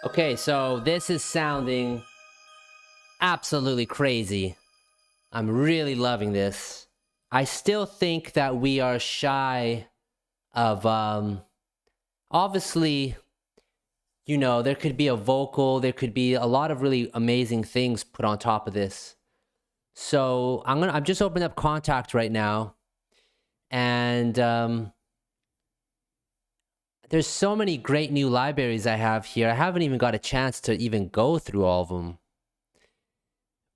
Okay, so this is sounding absolutely crazy. I'm really loving this. I still think that we are shy of, obviously, you know, there could be a vocal, there could be a lot of really amazing things put on top of this. So I'm just opening up Kontakt right now, and there's so many great new libraries I have here. I haven't even got a chance to even go through all of them.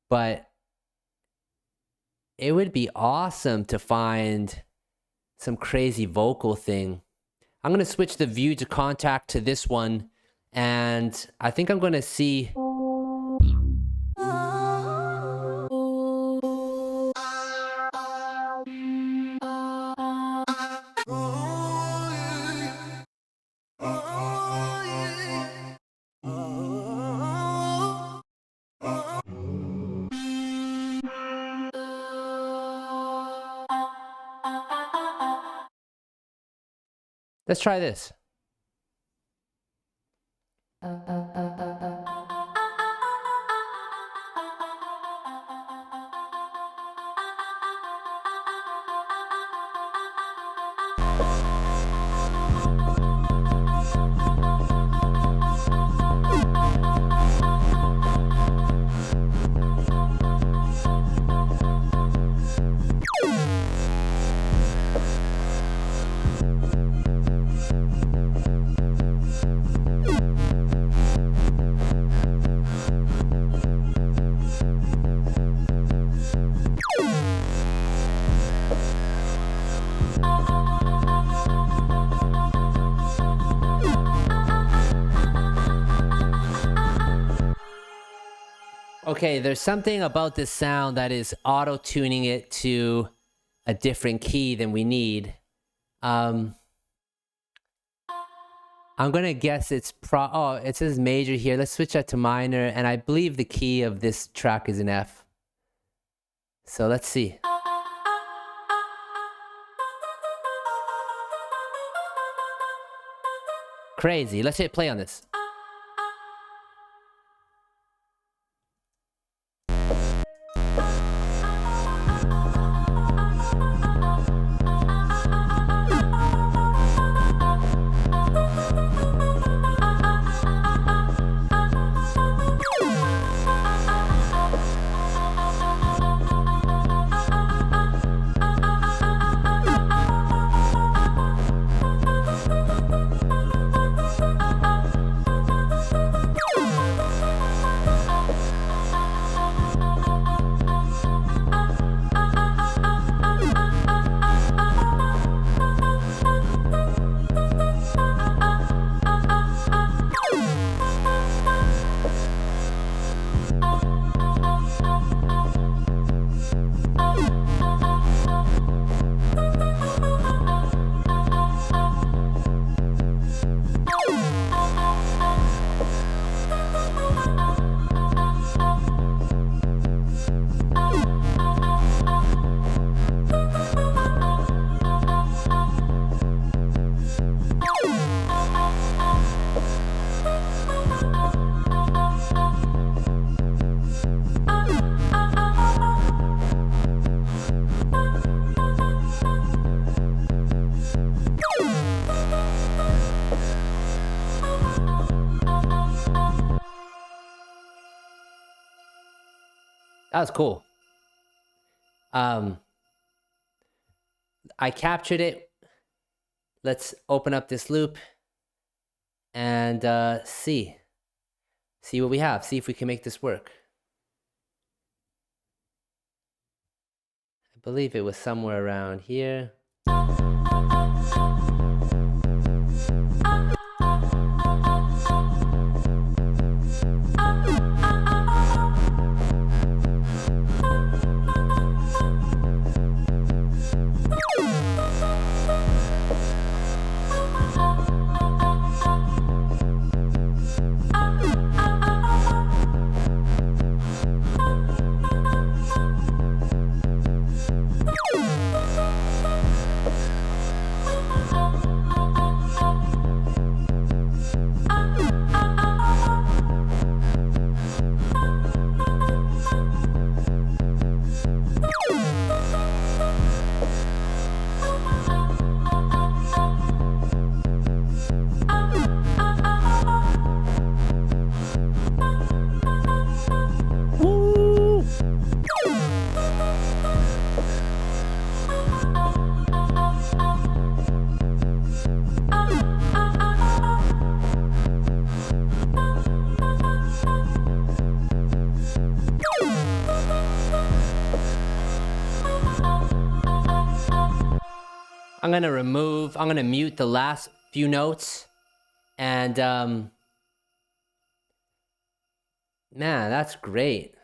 But it would be awesome to find some crazy vocal thing. I'm going to switch the view to Kontakt to this one, and I think I'm going to see... Let's try this. Okay, there's something about this sound that is auto-tuning it to a different key than we need. I'm gonna guess it's oh, it says major here. Let's switch that to minor, and I believe the key of this track is an F. So let's see. Crazy. Let's hit play on this. That was cool. I captured it. Let's open up this loop and see what we have. See if we can make this work. I believe it was somewhere around here. I'm gonna mute the last few notes, and man, that's great.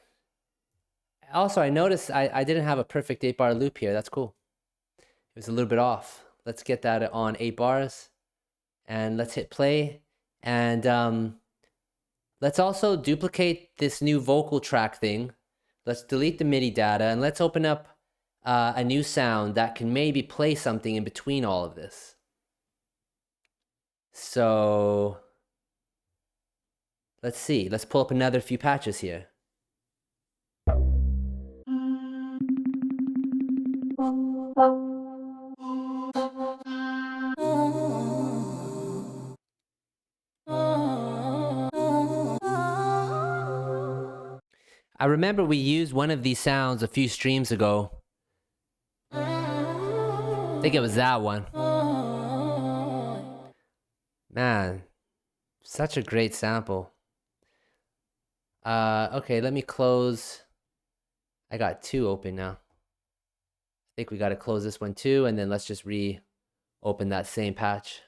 Also, I noticed I didn't have a perfect 8-bar loop here. That's cool. It was a little bit off. Let's get that on 8 bars, and let's hit play. And let's also duplicate this new vocal track thing. Let's delete the MIDI data, and let's open up a new sound that can maybe play something in between all of this. So let's see. Let's pull up another few patches here. I remember we used one of these sounds a few streams ago. I think it was that one. Man, such a great sample. Okay, let me close. I got 2 open now. I think we got to close this one too, and then let's just reopen that same patch.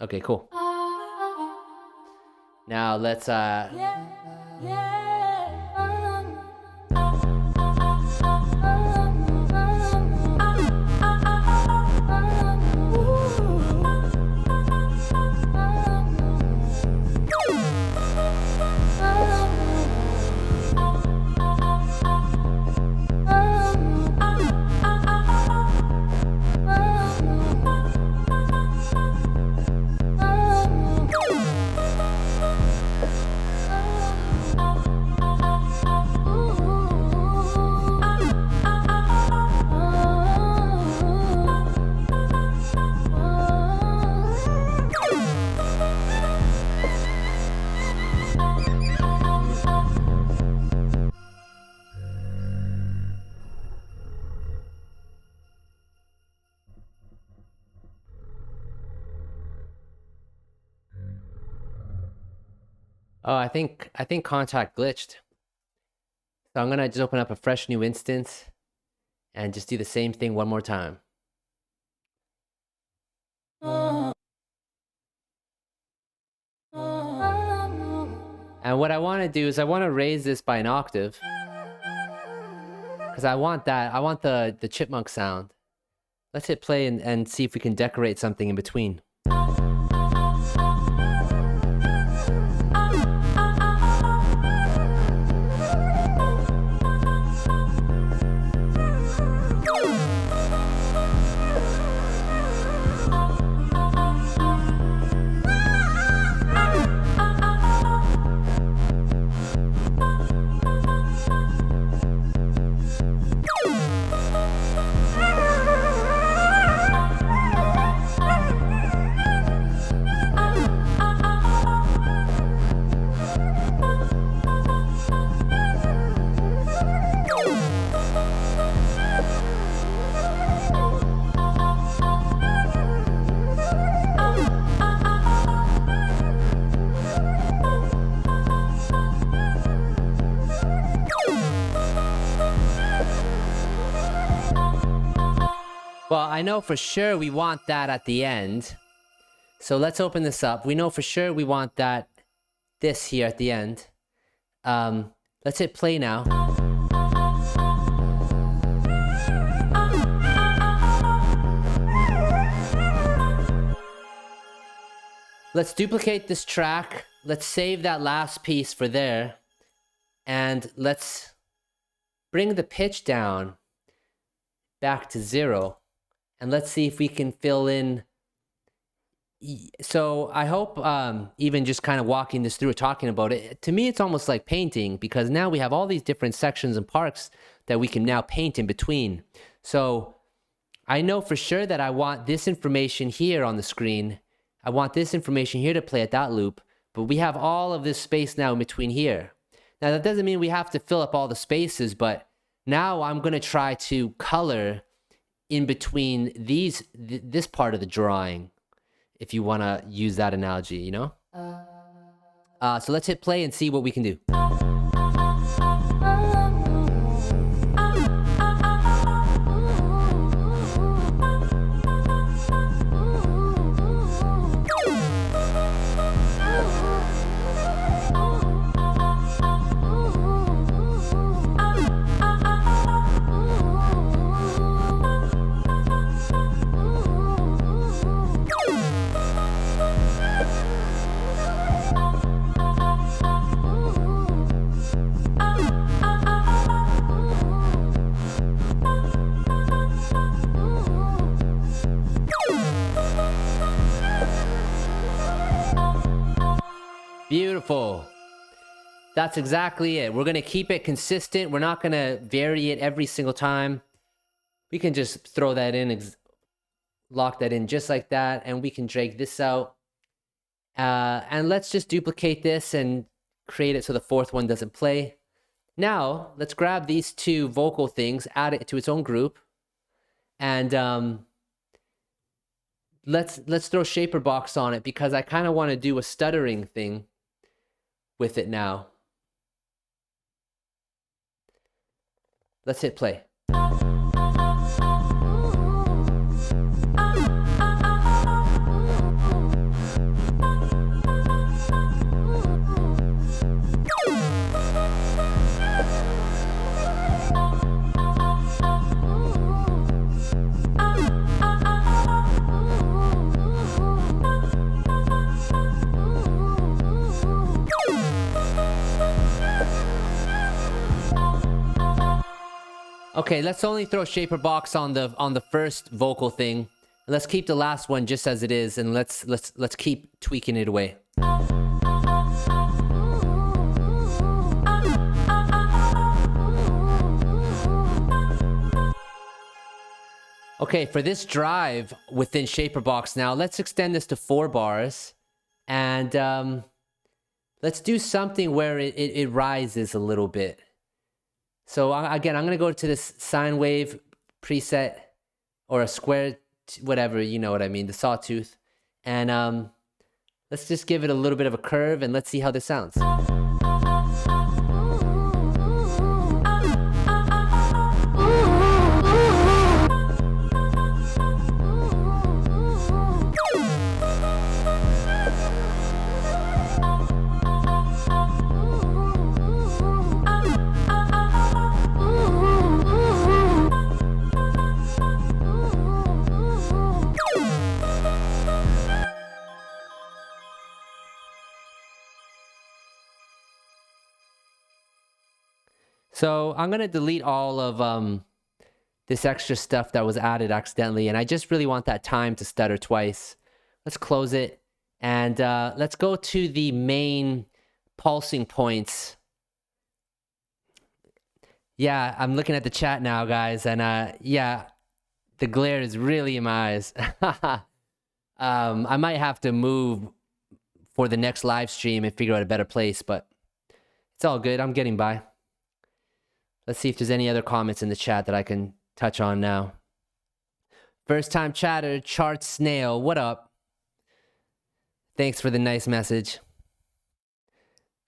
Okay, cool. Now let's oh, I think Kontakt glitched. So I'm gonna just open up a fresh new instance and just do the same thing one more time. And what I want to do is I want to raise this by an octave, because I want the chipmunk sound. Let's hit play and see if we can decorate something in between. Well, I know for sure we want that at the end. So let's open this up. We know for sure we want this here at the end. Let's hit play now. Let's duplicate this track. Let's save that last piece for there. And let's bring the pitch down back to 0. And let's see if we can fill in. So I hope even just kind of walking this through or talking about it, to me it's almost like painting, because now we have all these different sections and parts that we can now paint in between. So I know for sure that I want this information here on the screen. I want this information here to play at that loop, but we have all of this space now in between here. Now that doesn't mean we have to fill up all the spaces, but now I'm going to try to color in between this part of the drawing, if you want to use that analogy, you know? So let's hit play and see what we can do. Beautiful. That's exactly it. We're going to keep it consistent. We're not going to vary it every single time. We can just throw that in, lock that in just like that, and we can drag this out. And let's just duplicate this and create it so the fourth one doesn't play. Now, let's grab these two vocal things, add it to its own group, and let's throw Shaper Box on it, because I kind of want to do a stuttering thing with it now. Let's hit play. Okay, let's only throw Shaper Box on the first vocal thing. Let's keep the last one just as it is, and let's keep tweaking it away. Okay, for this drive within Shaper Box now, let's extend this to 4 bars, and let's do something where it rises a little bit. So again, I'm going to go to this sine wave preset, or a square, whatever, you know what I mean, the sawtooth. And let's just give it a little bit of a curve, and let's see how this sounds. So I'm going to delete all of this extra stuff that was added accidentally, and I just really want that time to stutter twice. Let's close it, and let's go to the main pulsing points. Yeah, I'm looking at the chat now, guys, and yeah, the glare is really in my eyes. I might have to move for the next live stream and figure out a better place, but it's all good. I'm getting by. Let's see if there's any other comments in the chat that I can touch on now. First time chatter, Chart Snail, what up? Thanks for the nice message.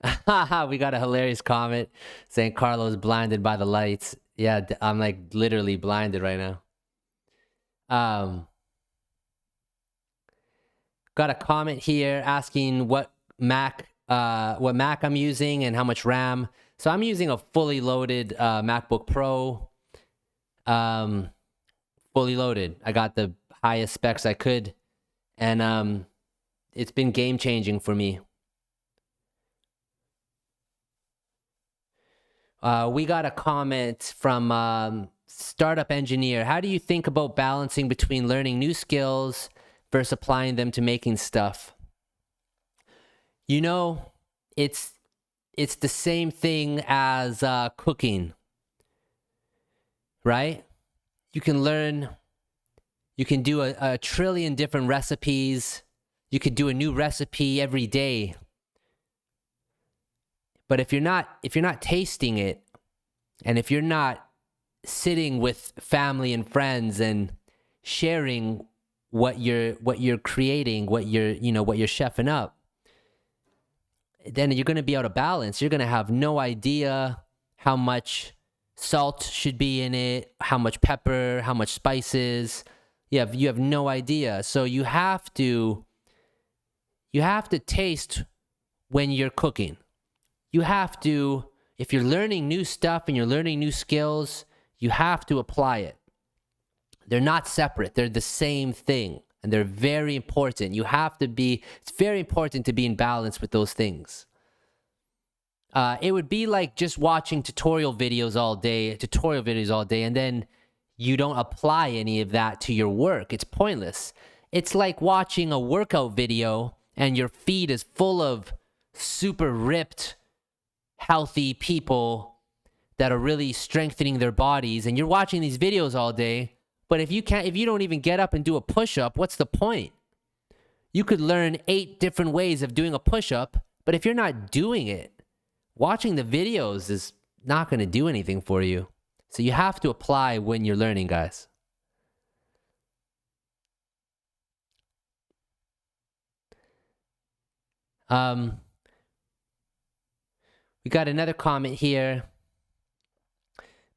We got a hilarious comment saying Carlo's blinded by the lights. Yeah, I'm like literally blinded right now. Got a comment here asking what Mac I'm using and how much RAM. So I'm using a fully loaded MacBook Pro. Fully loaded. I got the highest specs I could, and it's been game changing for me. We got a comment from Startup Engineer. How do you think about balancing between learning new skills versus applying them to making stuff? You know, it's the same thing as cooking, right? You can learn, you can do a trillion different recipes. You could do a new recipe every day. But if you're not tasting it, and if you're not sitting with family and friends and sharing what you're creating, what you're chefing up, then you're going to be out of balance. You're going to have no idea how much salt should be in it, how much pepper, how much spices. You have no idea. So you have to taste when you're cooking. You have to, if you're learning new stuff and you're learning new skills, you have to apply it. They're not separate. They're the same thing, and they're very important. It's very important to be in balance with those things. It would be like just watching tutorial videos all day, and then you don't apply any of that to your work. It's pointless. It's like watching a workout video and your feed is full of super ripped, healthy people that are really strengthening their bodies, and you're watching these videos all day, but if you don't even get up and do a push-up, what's the point? You could learn 8 different ways of doing a push-up, but if you're not doing it, watching the videos is not going to do anything for you. So you have to apply when you're learning, guys. We got another comment here.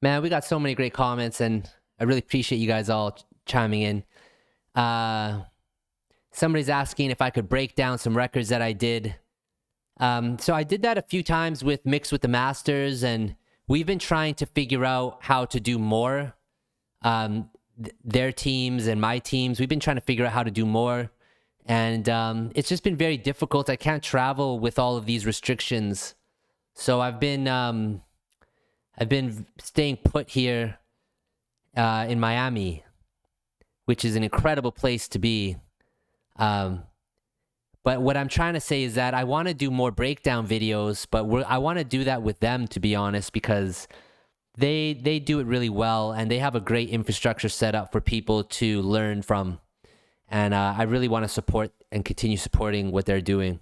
Man, we got so many great comments, and I really appreciate you guys all chiming in. Somebody's asking if I could break down some records that I did. So I did that a few times with Mix with the Masters, and we've been trying to figure out how to do more. Their teams and my teams, we've been trying to figure out how to do more. And it's just been very difficult. I can't travel with all of these restrictions. So I've been staying put here in Miami, which is an incredible place to be. But what I'm trying to say is that I want to do more breakdown videos, but I want to do that with them, to be honest, because they do it really well, and they have a great infrastructure set up for people to learn from. And I really want to support and continue supporting what they're doing.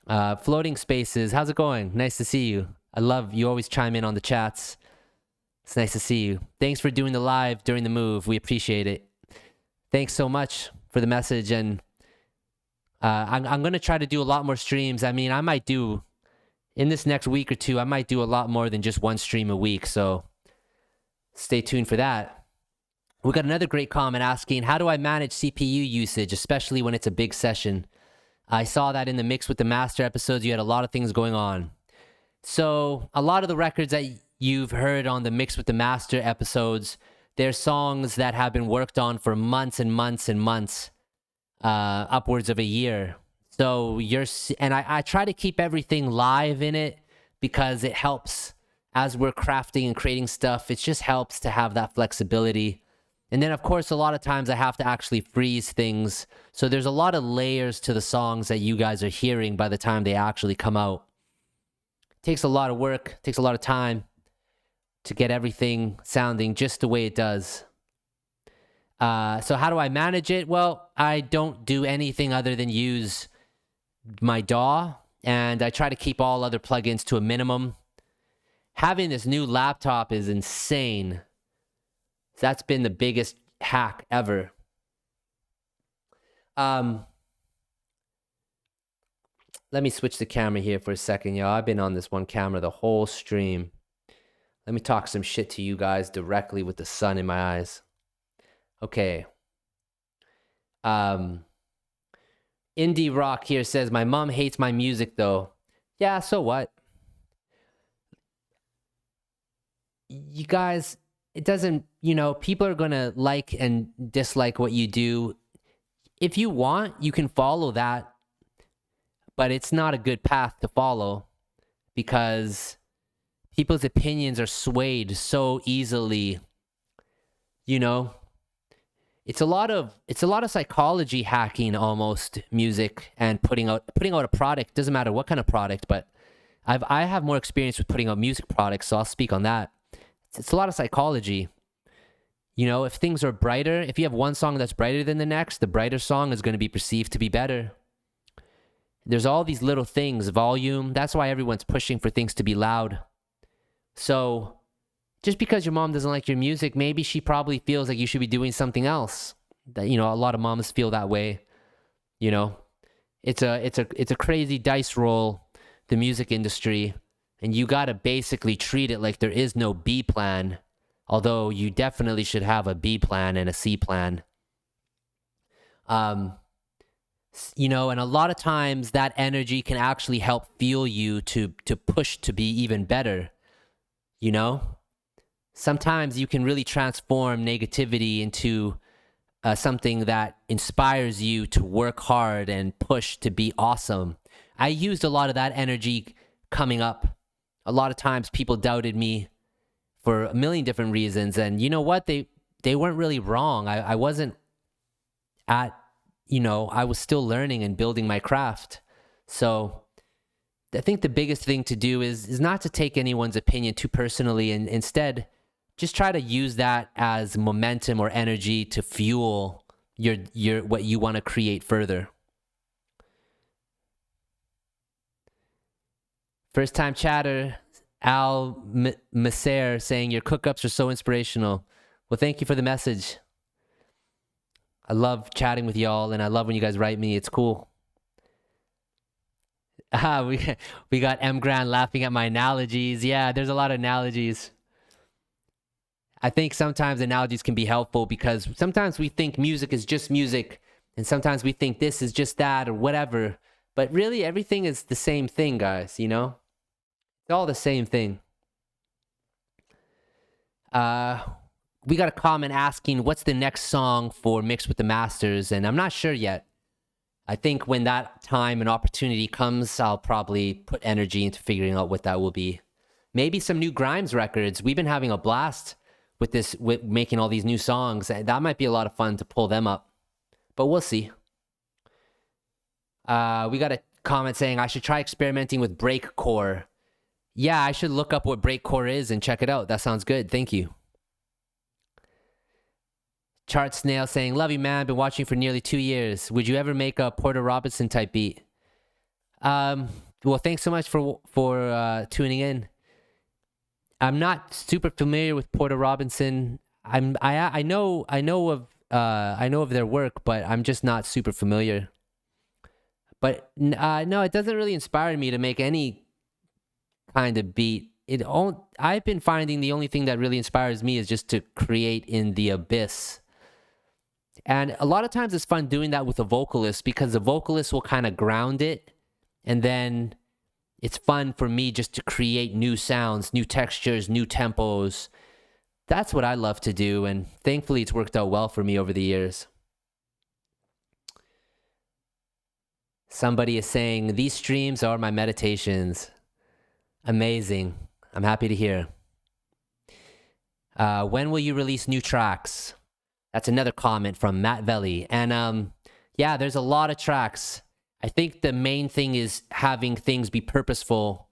Floating Spaces, how's it going? Nice to see you. I love you always chime in on the chats. It's nice to see you. Thanks for doing the live during the move. We appreciate it. Thanks so much for the message. And I'm going to try to do a lot more streams. I mean, I might do, in this next week or two, I might do a lot more than just one stream a week. So stay tuned for that. We got another great comment asking, how do I manage CPU usage, especially when it's a big session? I saw that in the Mix with the Master episodes, you had a lot of things going on. So a lot of the records that you've heard on the Mix with the Master episodes, they're songs that have been worked on for months and months and months, upwards of a year. So I try to keep everything live in it because it helps as we're crafting and creating stuff. It just helps to have that flexibility. And then, of course, a lot of times I have to actually freeze things. So there's a lot of layers to the songs that you guys are hearing by the time they actually come out. It takes a lot of work, takes a lot of time to get everything sounding just the way it does. So how do I manage it? Well, I don't do anything other than use my DAW, and I try to keep all other plugins to a minimum. Having this new laptop is insane. That's been the biggest hack ever. Let me switch the camera here for a second, y'all. I've been on this one camera the whole stream. Let me talk some shit to you guys directly with the sun in my eyes. Okay. Um, Indie Rock here says, my mom hates my music though. Yeah, so what? You guys, it doesn't, people are gonna like and dislike what you do. If you want, you can follow that, but it's not a good path to follow because people's opinions are swayed so easily. It's a lot of psychology hacking almost, music, and putting out a product. Doesn't matter what kind of product, but I have more experience with putting out music products, so I'll speak on that. It's a lot of psychology. If things are brighter, if you have one song that's brighter than the next, the brighter song is going to be perceived to be better. There's all these little things, volume. That's why everyone's pushing for things to be loud. So just because your mom doesn't like your music, maybe she probably feels like you should be doing something else. That, a lot of moms feel that way. It's a crazy dice roll, the music industry, and you got to basically treat it like there is no B plan, although you definitely should have a B plan and a C plan. And a lot of times that energy can actually help fuel you to push to be even better. Sometimes you can really transform negativity into something that inspires you to work hard and push to be awesome. I used a lot of that energy coming up. A lot of times people doubted me for a million different reasons. And you know what? They weren't really wrong. I wasn't at, I was still learning and building my craft. So I think the biggest thing to do is not to take anyone's opinion too personally, and instead just try to use that as momentum or energy to fuel your what you want to create further. First time chatter, Al Maser saying your cookups are so inspirational. Well, thank you for the message. I love chatting with y'all, and I love when you guys write me. It's cool. We got M Grand laughing at my analogies. Yeah, there's a lot of analogies. I think sometimes analogies can be helpful because sometimes we think music is just music, and sometimes we think this is just that or whatever. But really, everything is the same thing, guys, It's all the same thing. We got a comment asking, what's the next song for Mix with the Masters? And I'm not sure yet. I think when that time and opportunity comes, I'll probably put energy into figuring out what that will be. Maybe some new Grimes records. We've been having a blast with making all these new songs. That might be a lot of fun to pull them up, but we'll see. We got a comment saying I should try experimenting with breakcore. Yeah, I should look up what breakcore is and check it out. That sounds good. Thank you. Chart Snail saying, love you, man. Been watching for nearly 2 years. Would you ever make a Porter Robinson type beat? Well, thanks so much for tuning in. I'm not super familiar with Porter Robinson. I know of their work, but I'm just not super familiar. But no, it doesn't really inspire me to make any kind of beat. I've been finding the only thing that really inspires me is just to create in the abyss. And a lot of times it's fun doing that with a vocalist because the vocalist will kind of ground it, and then it's fun for me just to create new sounds, new textures, new tempos. That's what I love to do, and thankfully it's worked out well for me over the years. Somebody is saying, these streams are my meditations. Amazing. I'm happy to hear. When will you release new tracks? That's another comment from Matt Velli. And yeah, there's a lot of tracks. I think the main thing is having things be purposeful.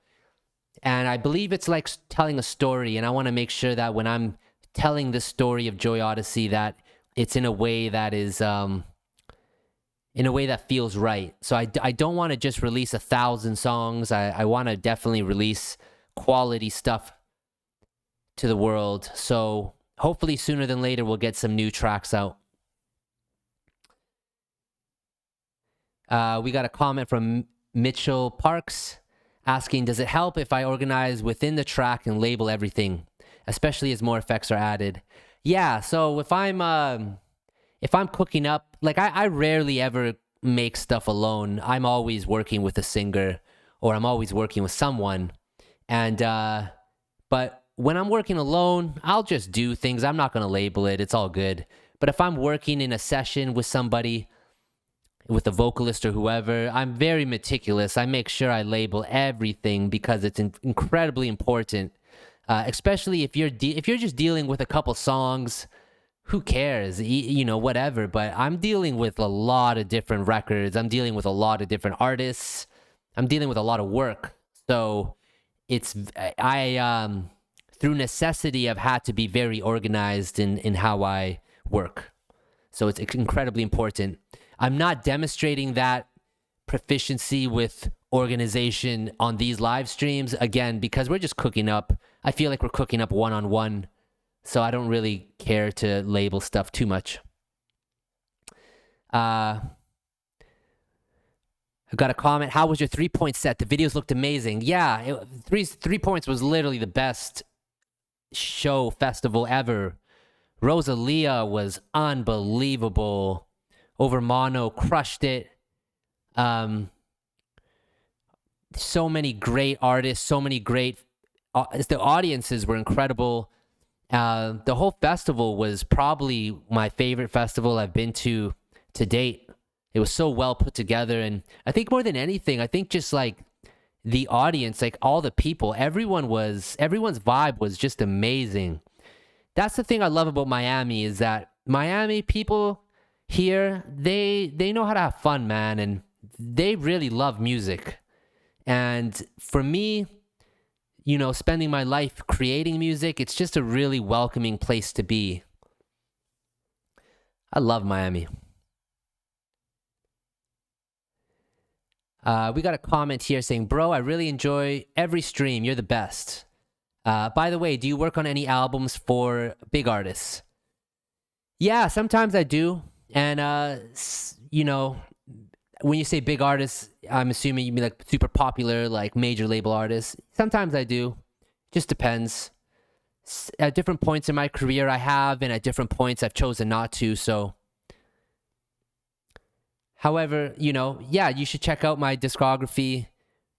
And I believe it's like telling a story. And I want to make sure that when I'm telling the story of JoyOdyssey, that it's in a way that is, in a way that feels right. So I don't want to just release 1,000 songs. I want to definitely release quality stuff to the world. So hopefully sooner than later, we'll get some new tracks out. We got a comment from Mitchell Parks asking, does it help if I organize within the track and label everything, especially as more effects are added? Yeah, so if I'm if I'm cooking up, like I rarely ever make stuff alone. I'm always working with a singer, or I'm always working with someone. And but when I'm working alone, I'll just do things. I'm not going to label it. It's all good. But if I'm working in a session with somebody, with a vocalist or whoever, I'm very meticulous. I make sure I label everything because it's incredibly important. Especially if you're just dealing with a couple songs, who cares? You know, whatever. But I'm dealing with a lot of different records. I'm dealing with a lot of different artists. I'm dealing with a lot of work. So through necessity, I've had to be very organized in how I work. So it's incredibly important. I'm not demonstrating that proficiency with organization on these live streams, again, because we're just cooking up. I feel like we're cooking up one-on-one, so I don't really care to label stuff too much. I got a comment. How was your 3-point set? The videos looked amazing. Yeah, 3 points was literally the best show festival ever. Rosalia was unbelievable. Over mono, crushed it. So many great artists, so many great. The audiences were incredible. The whole festival was probably my favorite festival I've been to date. It was so well put together, and I think more than anything, I think just like the audience, like all the people, everyone's vibe was just amazing. That's the thing I love about Miami, is that Miami people here, they know how to have fun, man, and they really love music. And for me, you know, spending my life creating music, it's just a really welcoming place to be. I love Miami. We got a comment here saying, bro, I really enjoy every stream. You're the best. By the way, do you work on any albums for big artists? Yeah, sometimes I do. And, you know, when you say big artists, I'm assuming you mean like super popular, like major label artists. Sometimes I do. Just depends. At different points in my career I have, and at different points I've chosen not to, so. However, you know, yeah, you should check out my discography.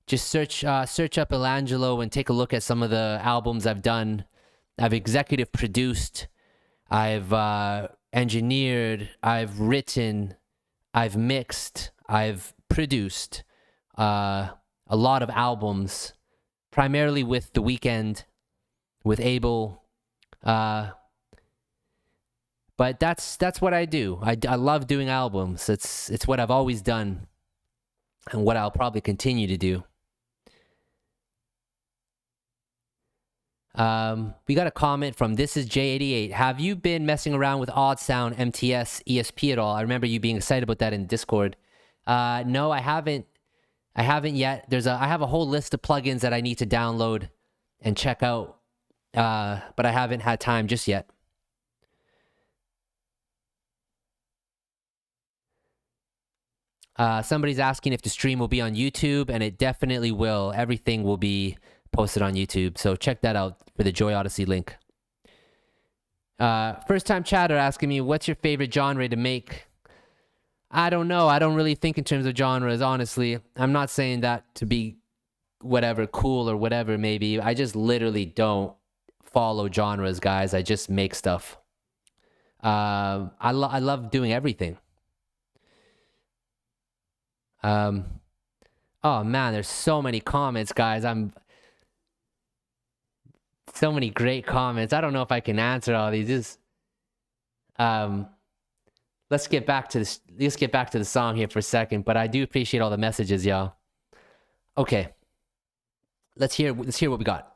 Just search up Illangelo and take a look at some of the albums I've done. I've executive produced. I've engineered. I've written. I've mixed. I've produced a lot of albums, primarily with The Weeknd, with Abel. But that's what I do. I love doing albums. It's what I've always done, and what I'll probably continue to do. We got a comment from This Is J88. Have you been messing around with Odd Sound, MTS, ESP at all? I remember you being excited about that in Discord. No, I haven't. I haven't yet. I have a whole list of plugins that I need to download and check out, but I haven't had time just yet. Somebody's asking if the stream will be on YouTube, and it definitely will. Everything will be posted on YouTube, so check that out for the JoyOdyssey link. First time chatter asking me, what's your favorite genre to make? I don't know. I don't really think in terms of genres, honestly. I'm not saying that to be whatever, cool or whatever, maybe. I just literally don't follow genres, guys. I just make stuff. I love doing everything. Oh man, there's so many comments, guys. So many great comments. I don't know if I can answer all these. Just, let's get back to this. Let's get back to the song here for a second. But I do appreciate all the messages, y'all. Okay, let's hear what we got.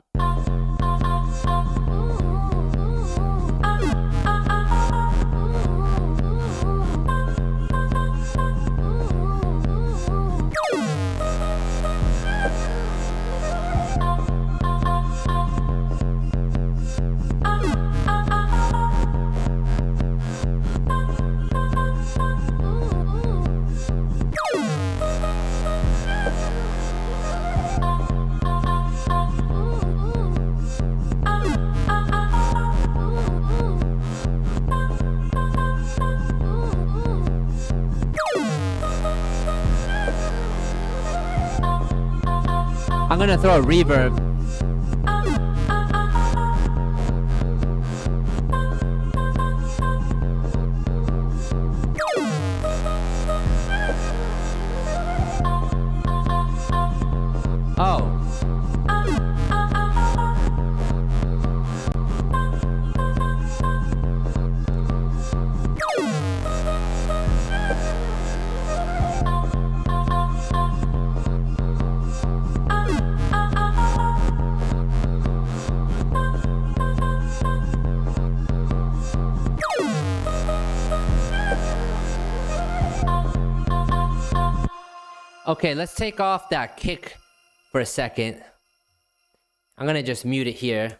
I'm gonna throw a reverb. Oh. Okay, let's take off that kick for a second. I'm gonna just mute it here.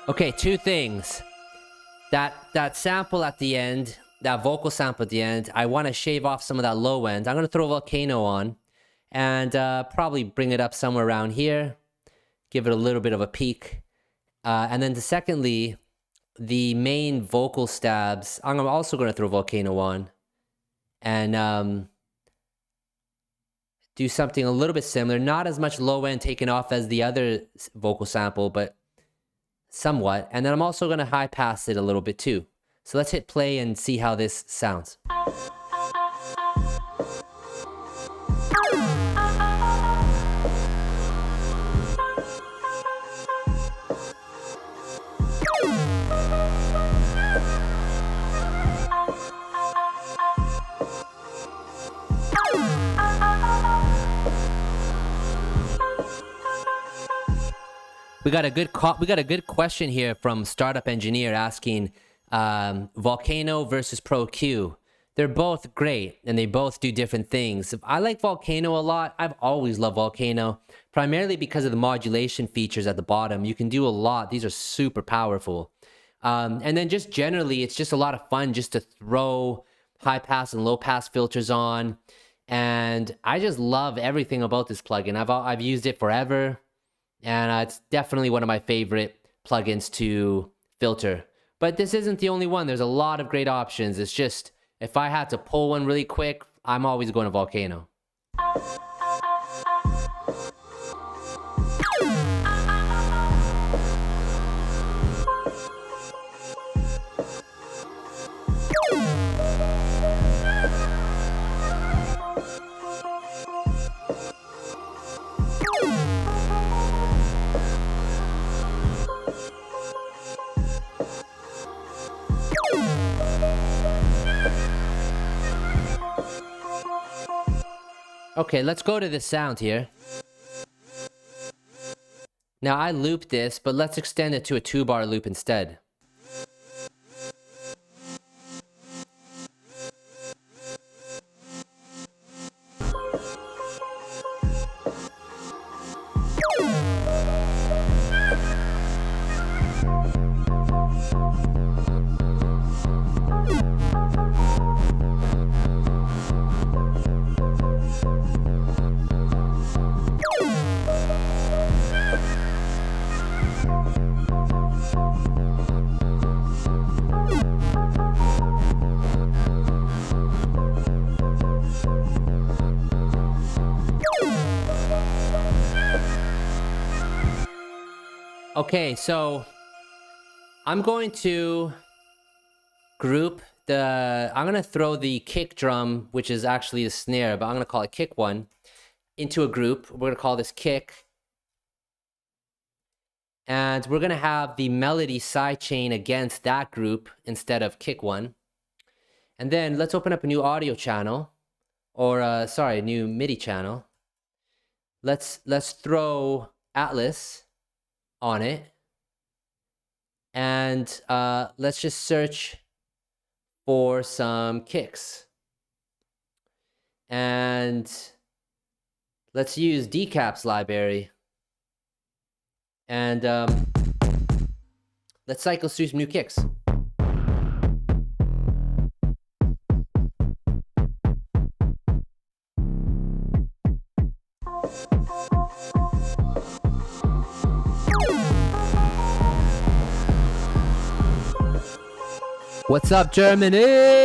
Okay, two things. That sample at the end, that vocal sample at the end, I want to shave off some of that low end. I'm gonna throw Volcano on and probably bring it up somewhere around here. Give it a little bit of a peak. And then secondly, the main vocal stabs, I'm also going to throw Volcano on and do something a little bit similar. Not as much low end taken off as the other vocal sample, but somewhat. And then I'm also going to high pass it a little bit too. So let's hit play and see how this sounds. We got a good question here from Startup Engineer asking Volcano versus Pro Q. They're both great and they both do different things. I like Volcano a lot. I've always loved Volcano, primarily because of the modulation features at the bottom. You can do a lot. These are super powerful. And then just generally, it's just a lot of fun just to throw high pass and low pass filters on. And I just love everything about this plugin. I've used it forever. And it's definitely one of my favorite plugins to filter. But this isn't the only one. There's a lot of great options. It's just, if I had to pull one really quick, I'm always going to Volcano. Okay, let's go to the sound here. Now I looped this, but let's extend it to a 2-bar loop instead. Okay, so I'm going to group I'm going to throw the kick drum, which is actually the snare, but I'm going to call it kick one, into a group. We're going to call this kick. And we're going to have the melody sidechain against that group instead of kick one. And then let's open up a new audio channel, or sorry, a new MIDI channel. Let's throw Atlas on it, and let's just search for some kicks, and let's use Decap's library, and let's cycle through some new kicks. What's up, Germany?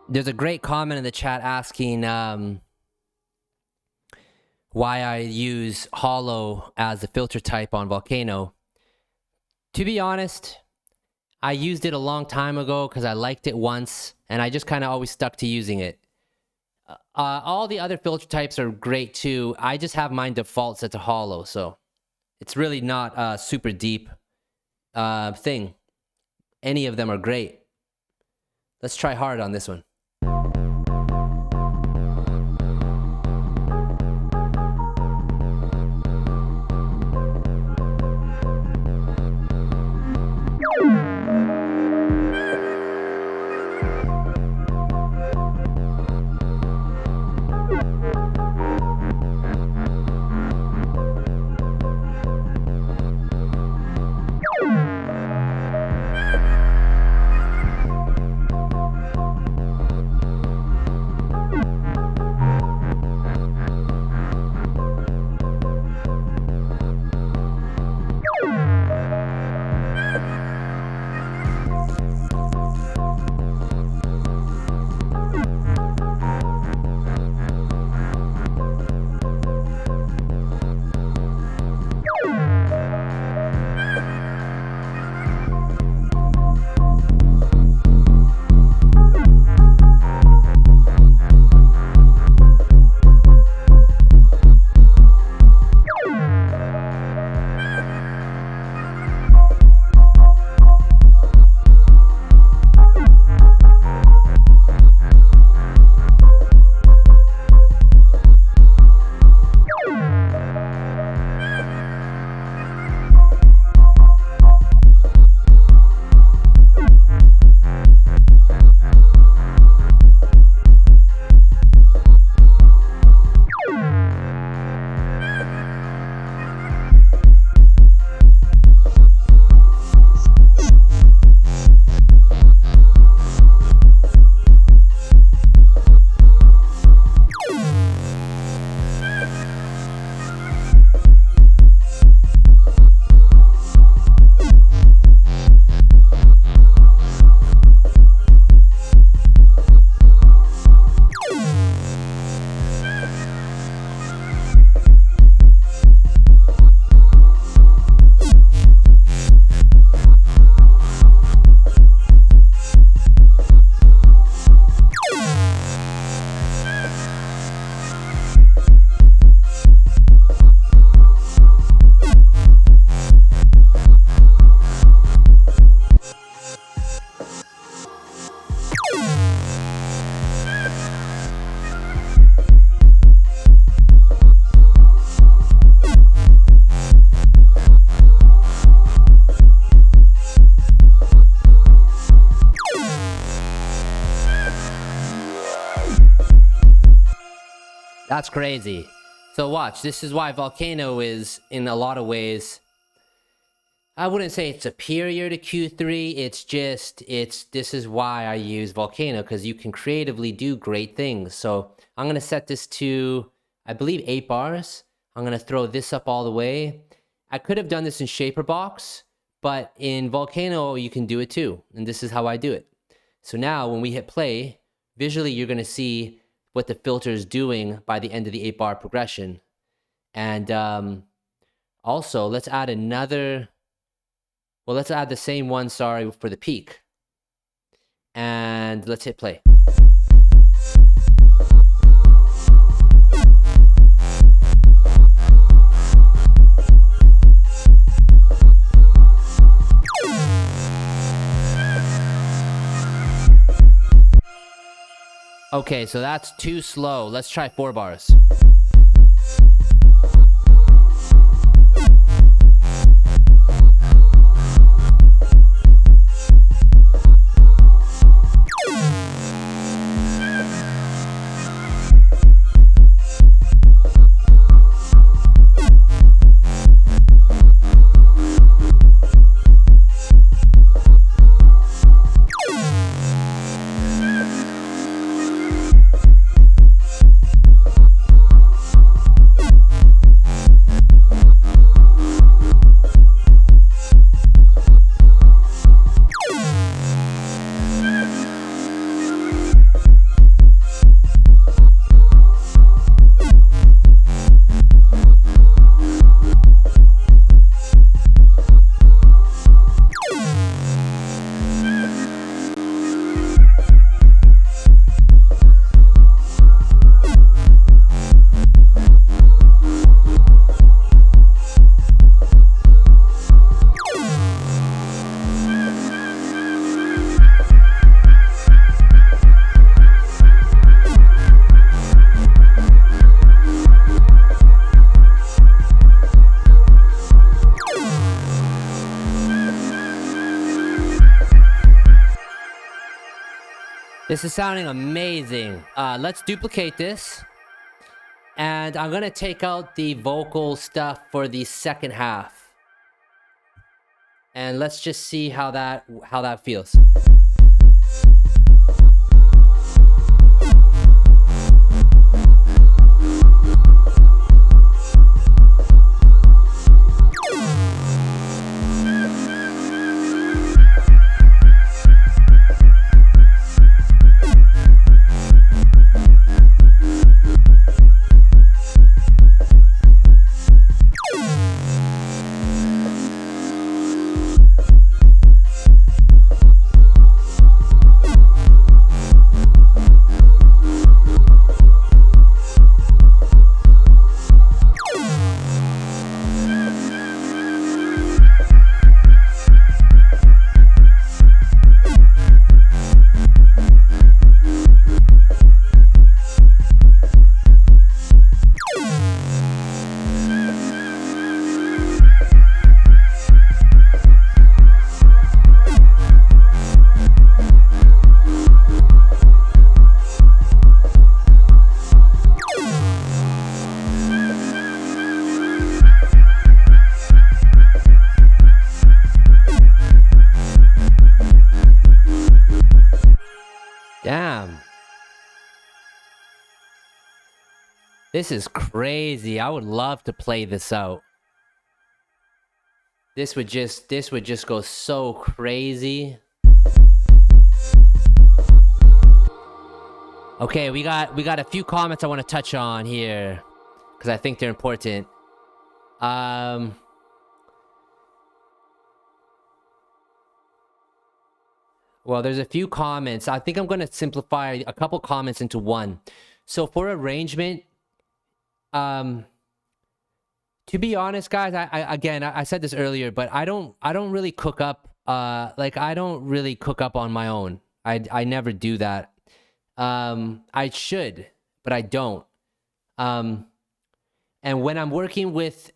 There's a great comment in the chat asking why I use hollow as the filter type on Volcano. To be honest, I used it a long time ago because I liked it once, and I just kind of always stuck to using it. All the other filter types are great too. I just have mine default set to hollow, so it's really not a super deep thing. Any of them are great. Let's try hard on this one. That's crazy. So watch, this is why Volcano is, in a lot of ways, I wouldn't say it's superior to Q3, it's just, this is why I use Volcano, because you can creatively do great things. So I'm going to set this to, I believe, 8 bars. I'm going to throw this up all the way. I could have done this in Shaperbox, but in Volcano, you can do it too. And this is how I do it. So now when we hit play, visually, you're going to see what the filter is doing by the end of the 8-bar progression. And also, let's add another, well, let's add the same one, sorry, for the peak. And let's hit play. Okay, so that's too slow. Let's try 4 bars. This is sounding amazing. Let's duplicate this. And I'm gonna take out the vocal stuff for the second half. And let's just see how that feels. Damn. This is crazy. I would love to play this out. This would just go so crazy. Okay, we got a few comments I want to touch on here because I think they're important. Well, there's a few comments. I think I'm going to simplify a couple comments into one. So for arrangement, to be honest, guys, I said this earlier, but I don't really cook up. I don't really cook up on my own. I never do that. I should, but I don't. And when I'm working with,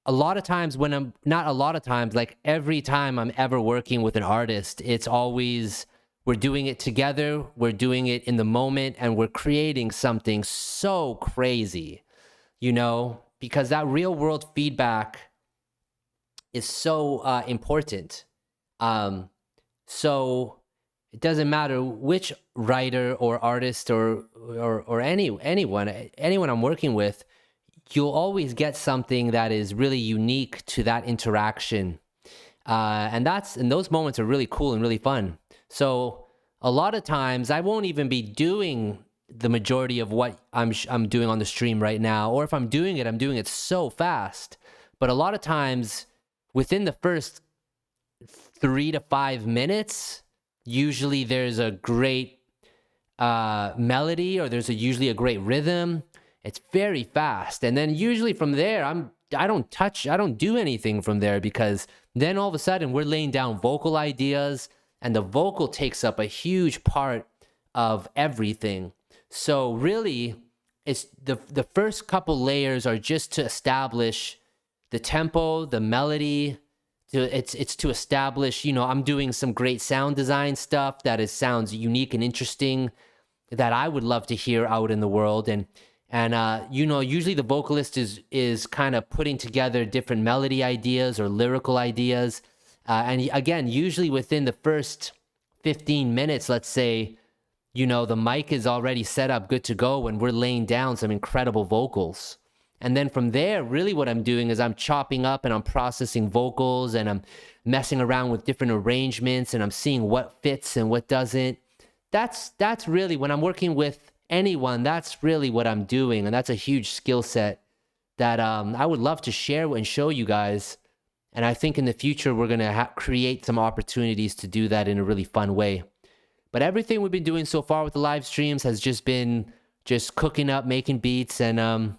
a lot of times when I'm, not a lot of times, like every time I'm ever working with an artist, it's always, we're doing it together, we're doing it in the moment, and we're creating something so crazy. because that real world feedback is so important. So it doesn't matter which writer or artist or anyone I'm working with, you'll always get something that is really unique to that interaction. And those moments are really cool and really fun. So a lot of times I won't even be doing the majority of what I'm doing on the stream right now, or if I'm doing it so fast. But a lot of times within the first 3 to 5 minutes, usually there's a great melody, or there's usually a great rhythm. It's very fast. And then usually from there, I don't do anything from there, because then all of a sudden we're laying down vocal ideas, and the vocal takes up a huge part of everything. So really, it's the first couple layers are just to establish the tempo, the melody. It's to establish, I'm doing some great sound design stuff that sounds unique and interesting that I would love to hear out in the world. And usually the vocalist is kind of putting together different melody ideas or lyrical ideas. And again, usually within the first 15 minutes, let's say, the mic is already set up, good to go, and we're laying down some incredible vocals. And then from there, really what I'm doing is I'm chopping up and I'm processing vocals, and I'm messing around with different arrangements, and I'm seeing what fits and what doesn't. That's really, when I'm working with anyone, that's really what I'm doing. And that's a huge skill set that I would love to share and show you guys. And I think in the future, we're going to create some opportunities to do that in a really fun way. But everything we've been doing so far with the live streams has just been just cooking up, making beats, and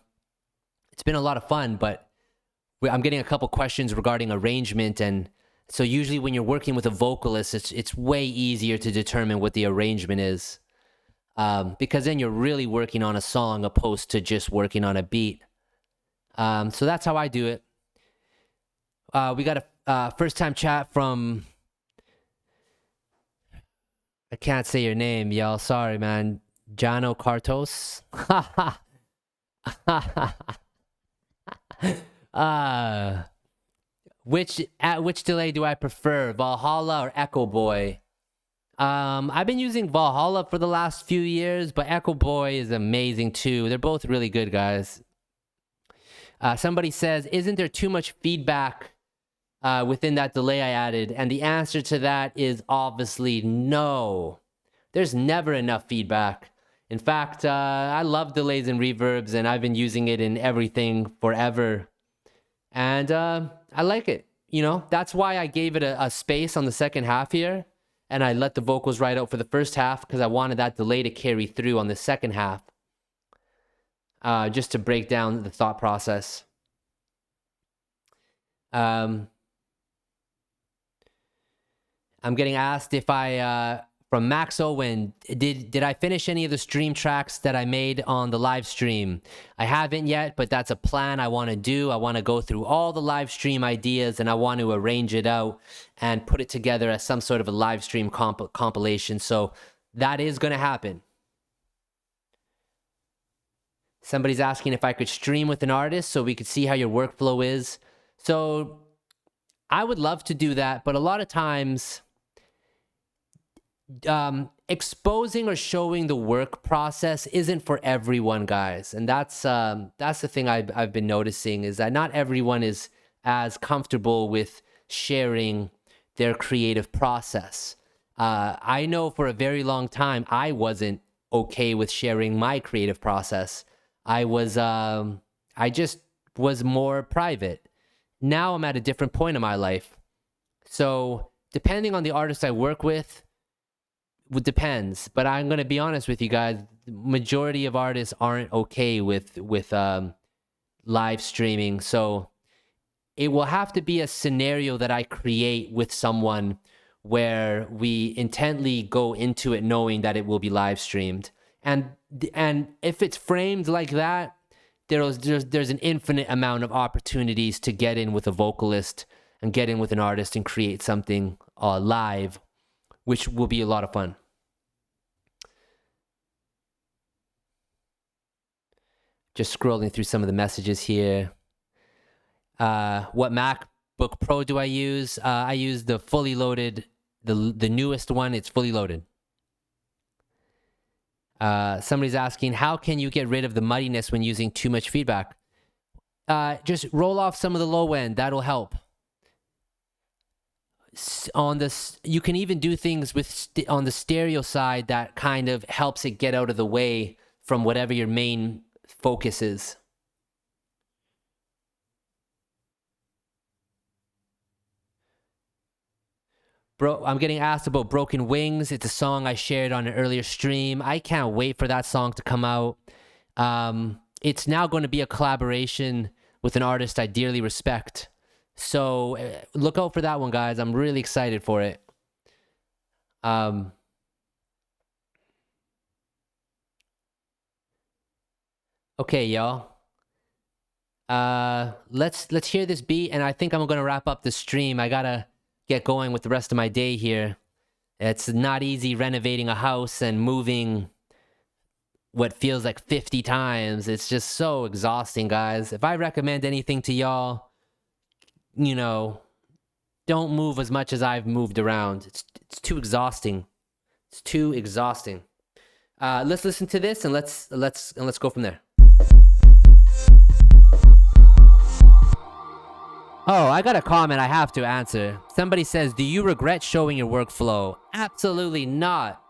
it's been a lot of fun. But I'm getting a couple questions regarding arrangement. And so usually when you're working with a vocalist, it's way easier to determine what the arrangement is, because then you're really working on a song opposed to just working on a beat. So that's how I do it. We got a first-time chat from... I can't say your name, y'all. Sorry, man. Jano Kartos. Which delay do I prefer, Valhalla or Echo Boy? I've been using Valhalla for the last few years, but Echo Boy is amazing too. They're both really good, guys. Somebody says, isn't there too much feedback within that delay I added? And the answer to that is obviously no. There's never enough feedback. In fact, I love delays and reverbs, and I've been using it in everything forever. And I like it. That's why I gave it a space on the second half here, and I let the vocals ride out for the first half, because I wanted that delay to carry through on the second half, just to break down the thought process. I'm getting asked if from Max Owen, did I finish any of the stream tracks that I made on the live stream? I haven't yet, but that's a plan I want to do. I want to go through all the live stream ideas, and I want to arrange it out and put it together as some sort of a live stream compilation. So that is going to happen. Somebody's asking if I could stream with an artist so we could see how your workflow is. So I would love to do that, but a lot of times exposing or showing the work process isn't for everyone, guys. And that's the thing I've been noticing, is that not everyone is as comfortable with sharing their creative process. I know for a very long time I wasn't okay with sharing my creative process. I just was more private. Now I'm at a different point in my life. So depending on the artist I work with, it depends. But I'm going to be honest with you guys, the majority of artists aren't okay with live streaming. So it will have to be a scenario that I create with someone where we intently go into it knowing that it will be live streamed. And if it's framed like that, there's an infinite amount of opportunities to get in with a vocalist and get in with an artist and create something live, which will be a lot of fun. Just scrolling through some of the messages here. What MacBook Pro do I use? I use the fully loaded, the newest one. It's fully loaded. Somebody's asking, how can you get rid of the muddiness when using too much feedback? Just roll off some of the low end. That'll help. On this, you can even do things with on the stereo side that kind of helps it get out of the way from whatever your main focus is. Bro, I'm getting asked about Broken Wings. It's a song I shared on an earlier stream. I can't wait for that song to come out. It's now going to be a collaboration with an artist I dearly respect. So look out for that one, guys. I'm really excited for it. Okay, y'all. Let's hear this beat, and I think I'm gonna wrap up the stream. I gotta get going with the rest of my day here. It's not easy renovating a house and moving what feels like 50 times. It's just so exhausting, guys. If I recommend anything to y'all, you know, don't move as much as I've moved around. It's too exhausting. It's too exhausting. Let's listen to this and let's go from there. Oh, I got a comment I have to answer. Somebody says, do you regret showing your workflow? Absolutely not.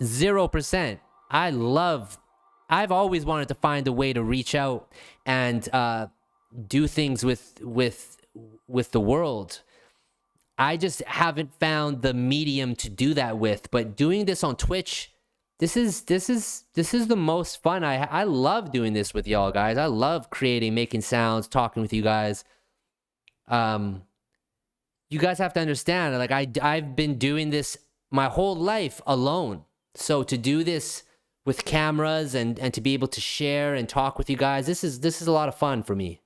0%. I've always wanted to find a way to reach out and do things with the world. I just haven't found the medium to do that with. But doing this on Twitch, this is the most fun. I love doing this with y'all guys. I love creating, making sounds, talking with you guys. You guys have to understand, like I've been doing this my whole life alone. So to do this with cameras and to be able to share and talk with you guys, this is a lot of fun for me.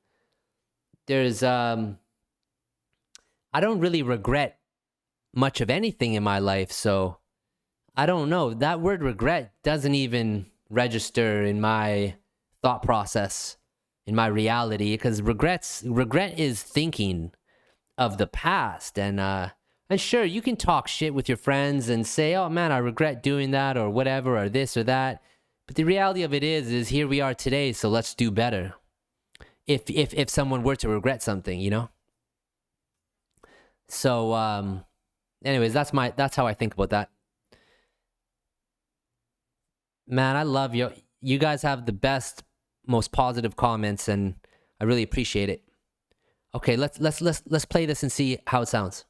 There's I don't really regret much of anything in my life, so I don't know. That word regret doesn't even register in my thought process, in my reality, because regret is thinking of the past. And sure, you can talk shit with your friends and say, oh man, I regret doing that or whatever, or this or that. But the reality of it is here we are today, so let's do better. If someone were to regret something, you know? So, anyways, that's how I think about that. Man, I love you. You guys have the best, most positive comments, and I really appreciate it. Okay, let's play this and see how it sounds.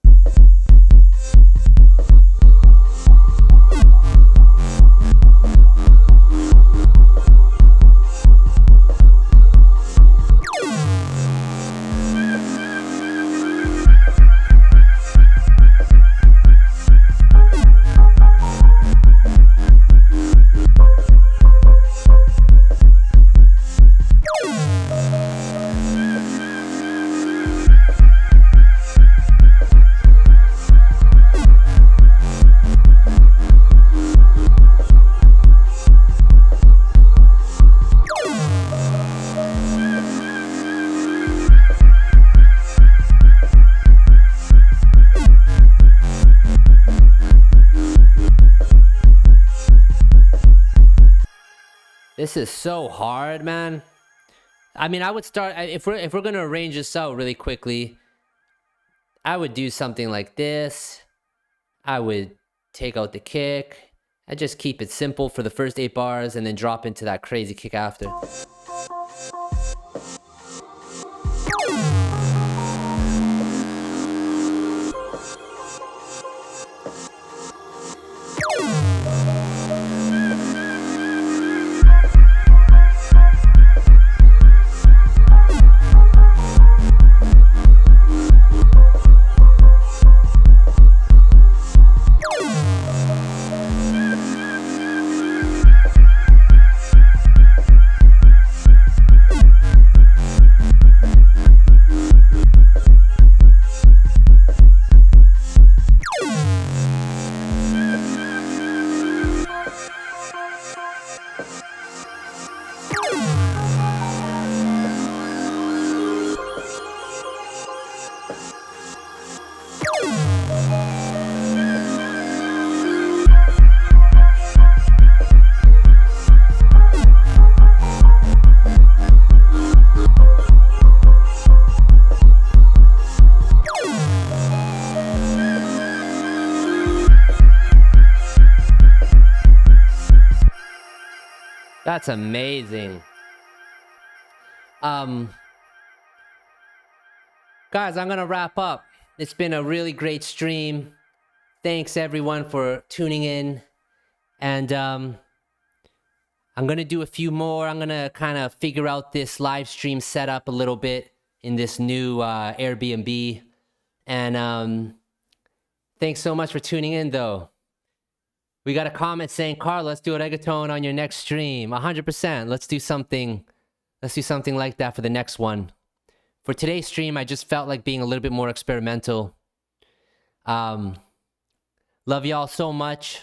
This is so hard, man. I mean, I would start, if we're gonna arrange this out really quickly, I would do something like this. I would take out the kick. I just keep it simple for the first 8 bars and then drop into that crazy kick after. That's amazing. Guys, I'm gonna wrap up. It's been a really great stream. Thanks everyone for tuning in. And I'm gonna do a few more. I'm gonna kind of figure out this live stream setup a little bit in this new Airbnb. And thanks so much for tuning in, though. We got a comment saying, Carl, let's do a reggaeton on your next stream. 100%. Let's do something like that for the next one. For today's stream, I just felt like being a little bit more experimental. Love y'all so much.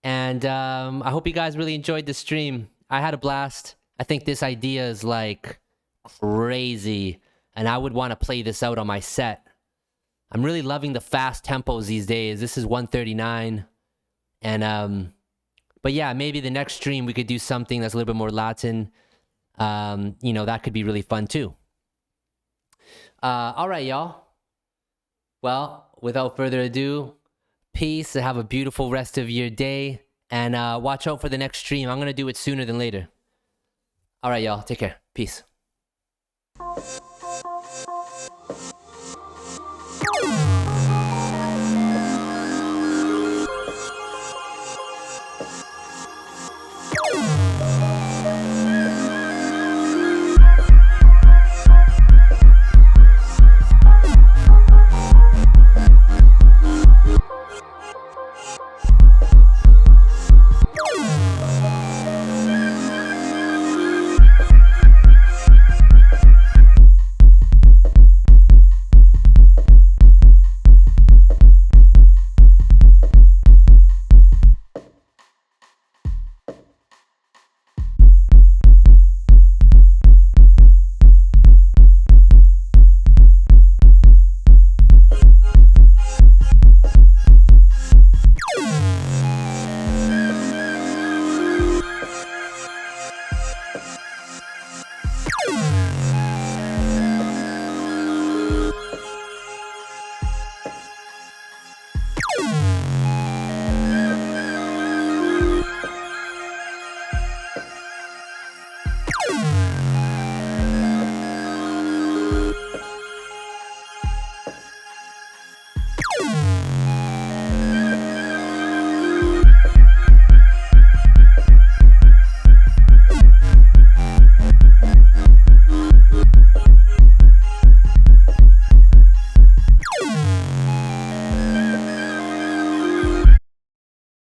And I hope you guys really enjoyed the stream. I had a blast. I think this idea is like crazy. And I would want to play this out on my set. I'm really loving the fast tempos these days. This is 139. And, but yeah, maybe the next stream we could do something that's a little bit more Latin. You know, that could be really fun too. All right, y'all. Well, without further ado, peace. Have a beautiful rest of your day. And watch out for the next stream. I'm going to do it sooner than later. All right, y'all. Take care. Peace.